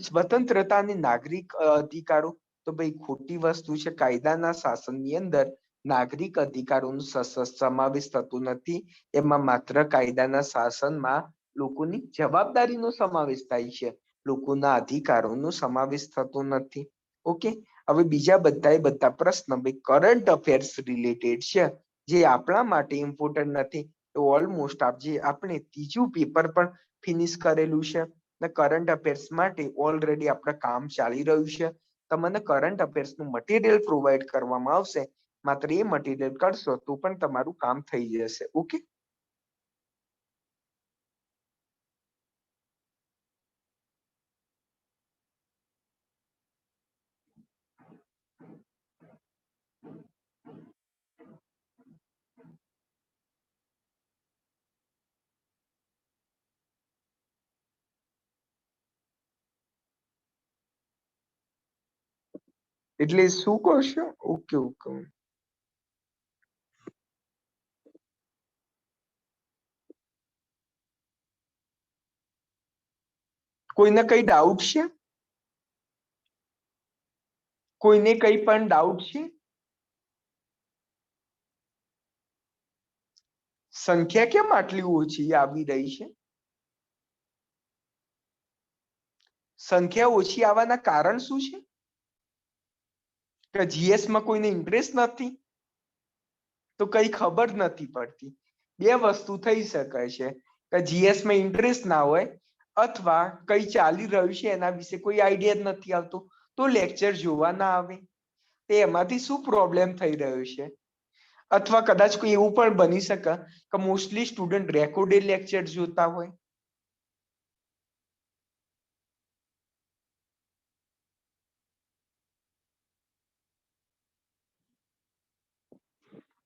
A: સ્વતંત્રતા અને નાગરિક અધિકારો તો ભાઈ ખોટી વસ્તુ છે. કાયદાના શાસનની અંદર નાગરિક અધિકારોનો સમાવેશ થતો નથી. એમાં માત્ર કાયદાના શાસનમાં લોકોની જવાબદારીનો સમાવેશ થાય છે, લોકોના અધિકારોનો સમાવેશ થતો નથી. ઓકે, હવે બીજા બધા પ્રશ્ન ભાઈ કરંટ અફેર્સ રિલેટેડ છે, જે આપણા માટે ઇમ્પોર્ટન્ટ નથી. ઓલમોસ્ટ આપણે ત્રીજું પેપર પણ ફિનિશ કરેલું છે. કરંટ અફેર્સ માટે ઓલરેડી આપણે કામ ચાલી રહ્યું છે. તમને કરંટ અફેર્સનું મટીરિયલ પ્રોવાઈડ કરવામાં આવશે. માત્ર એ મટીરિયલ કરશો તો પણ તમારું કામ થઈ જશે. ઓકે, એટલે શું કરશો? ઓકે ઓકે, કોઈને કઈ ડાઉટ છે? કોઈને કઈ પણ ડાઉટ છે? સંખ્યા કેમ આટલી ઓછી આવી રહી છે? સંખ્યા ઓછી આવવાના કારણ શું છે? કે જીએસ માં કોઈને ઇન્ટરેસ્ટ નથી, તો કઈ ખબર નથી પડતી. બે વસ્તુ થઈ શકે છે, કે જીએસ માં ઇન્ટરેસ્ટ ના હોય અથવા કઈ ચાલી રહ્યું છે એના વિશે કોઈ આઈડિયા જ નથી આવતો, તો લેક્ચર જોવા ના આવે. તે એમાંથી શું પ્રોબ્લેમ થઈ રહ્યો છે? અથવા કદાચ કોઈ એવું પણ બની શકે કે મોસ્ટલી સ્ટુડન્ટ રેકોર્ડેડ લેક્ચર જોતા હોય.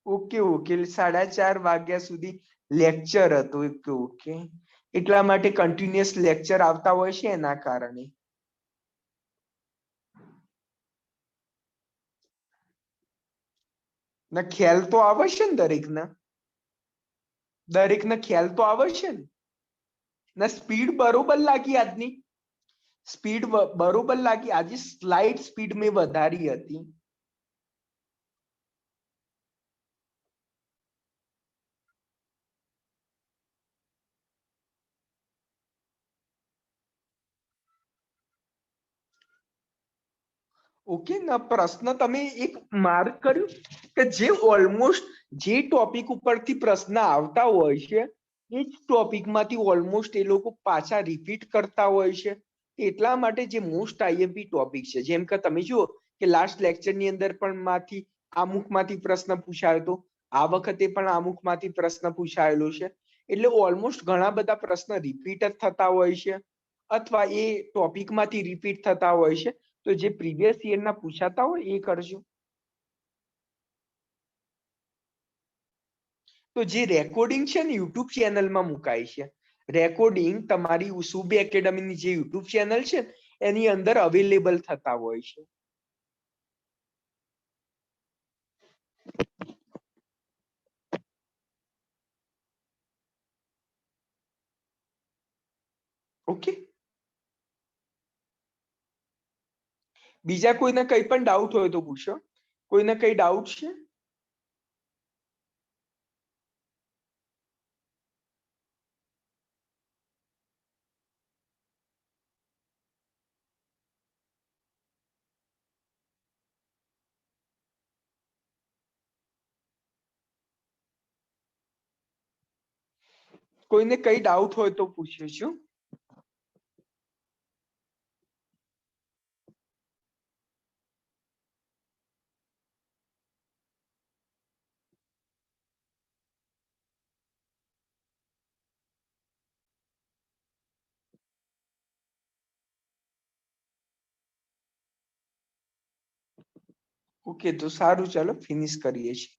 A: ઓકે ઓકે, 4:30 વાગ્યા સુધી લેક્ચર હતું. ઓકે ઓકે, એટલા માટે કન્ટિન્યુઅસ લેક્ચર આવતા હોય છે એના કારણે. ને ખ્યાલ તો આવે છે ને દરેકને? દરેકને ખ્યાલ તો આવે છે ને સ્પીડ બરોબર લાગી આજની? સ્પીડ બરોબર લાગી? આજે સ્લાઇડ સ્પીડ મેં વધારી હતી. ઓકે, ના પ્રશ્ન તમે એક માર્ક કર્યું કે જે ઓલમોસ્ટ જે ટોપિક ઉપરથી પ્રશ્ન આવતા હોય છે એ જ ટોપિકમાંથી ઓલમોસ્ટ એ લોકો પાછા રિપીટ કરતા હોય છે. એટલા માટે જે મોસ્ટ આઈએમપી ટોપિક છે, જેમ કે તમે જુઓ કે લાસ્ટ લેક્ચરની અંદર પણ અમુકમાંથી પ્રશ્ન પૂછાયો હતો, આ વખતે પણ અમુકમાંથી પ્રશ્ન પૂછાયેલો છે. એટલે ઓલમોસ્ટ ઘણા બધા પ્રશ્ન રિપીટ જ થતા હોય છે અથવા એ ટોપિકમાંથી રિપીટ થતા હોય છે. તો જે પ્રીવિયસ યરના પૂછાતા હોય એ કરજો. તો જે રેકોર્ડિંગ છે ને યુટ્યુબ ચેનલમાં મુકાય છે. રેકોર્ડિંગ તમારી સુબી એકેડમીની જે યુટ્યુબ ચેનલ છે એની અંદર અવેલેબલ થતા હોય છે. ઓકે, બીજા કોઈને કઈ પણ ડાઉટ હોય તો પૂછો. કોઈને કઈ ડાઉટ છે? કોઈને કઈ ડાઉટ હોય તો પૂછ્યું છું. ઓકે, તો સારું, ચાલો ફિનિશ કરીએ છીએ.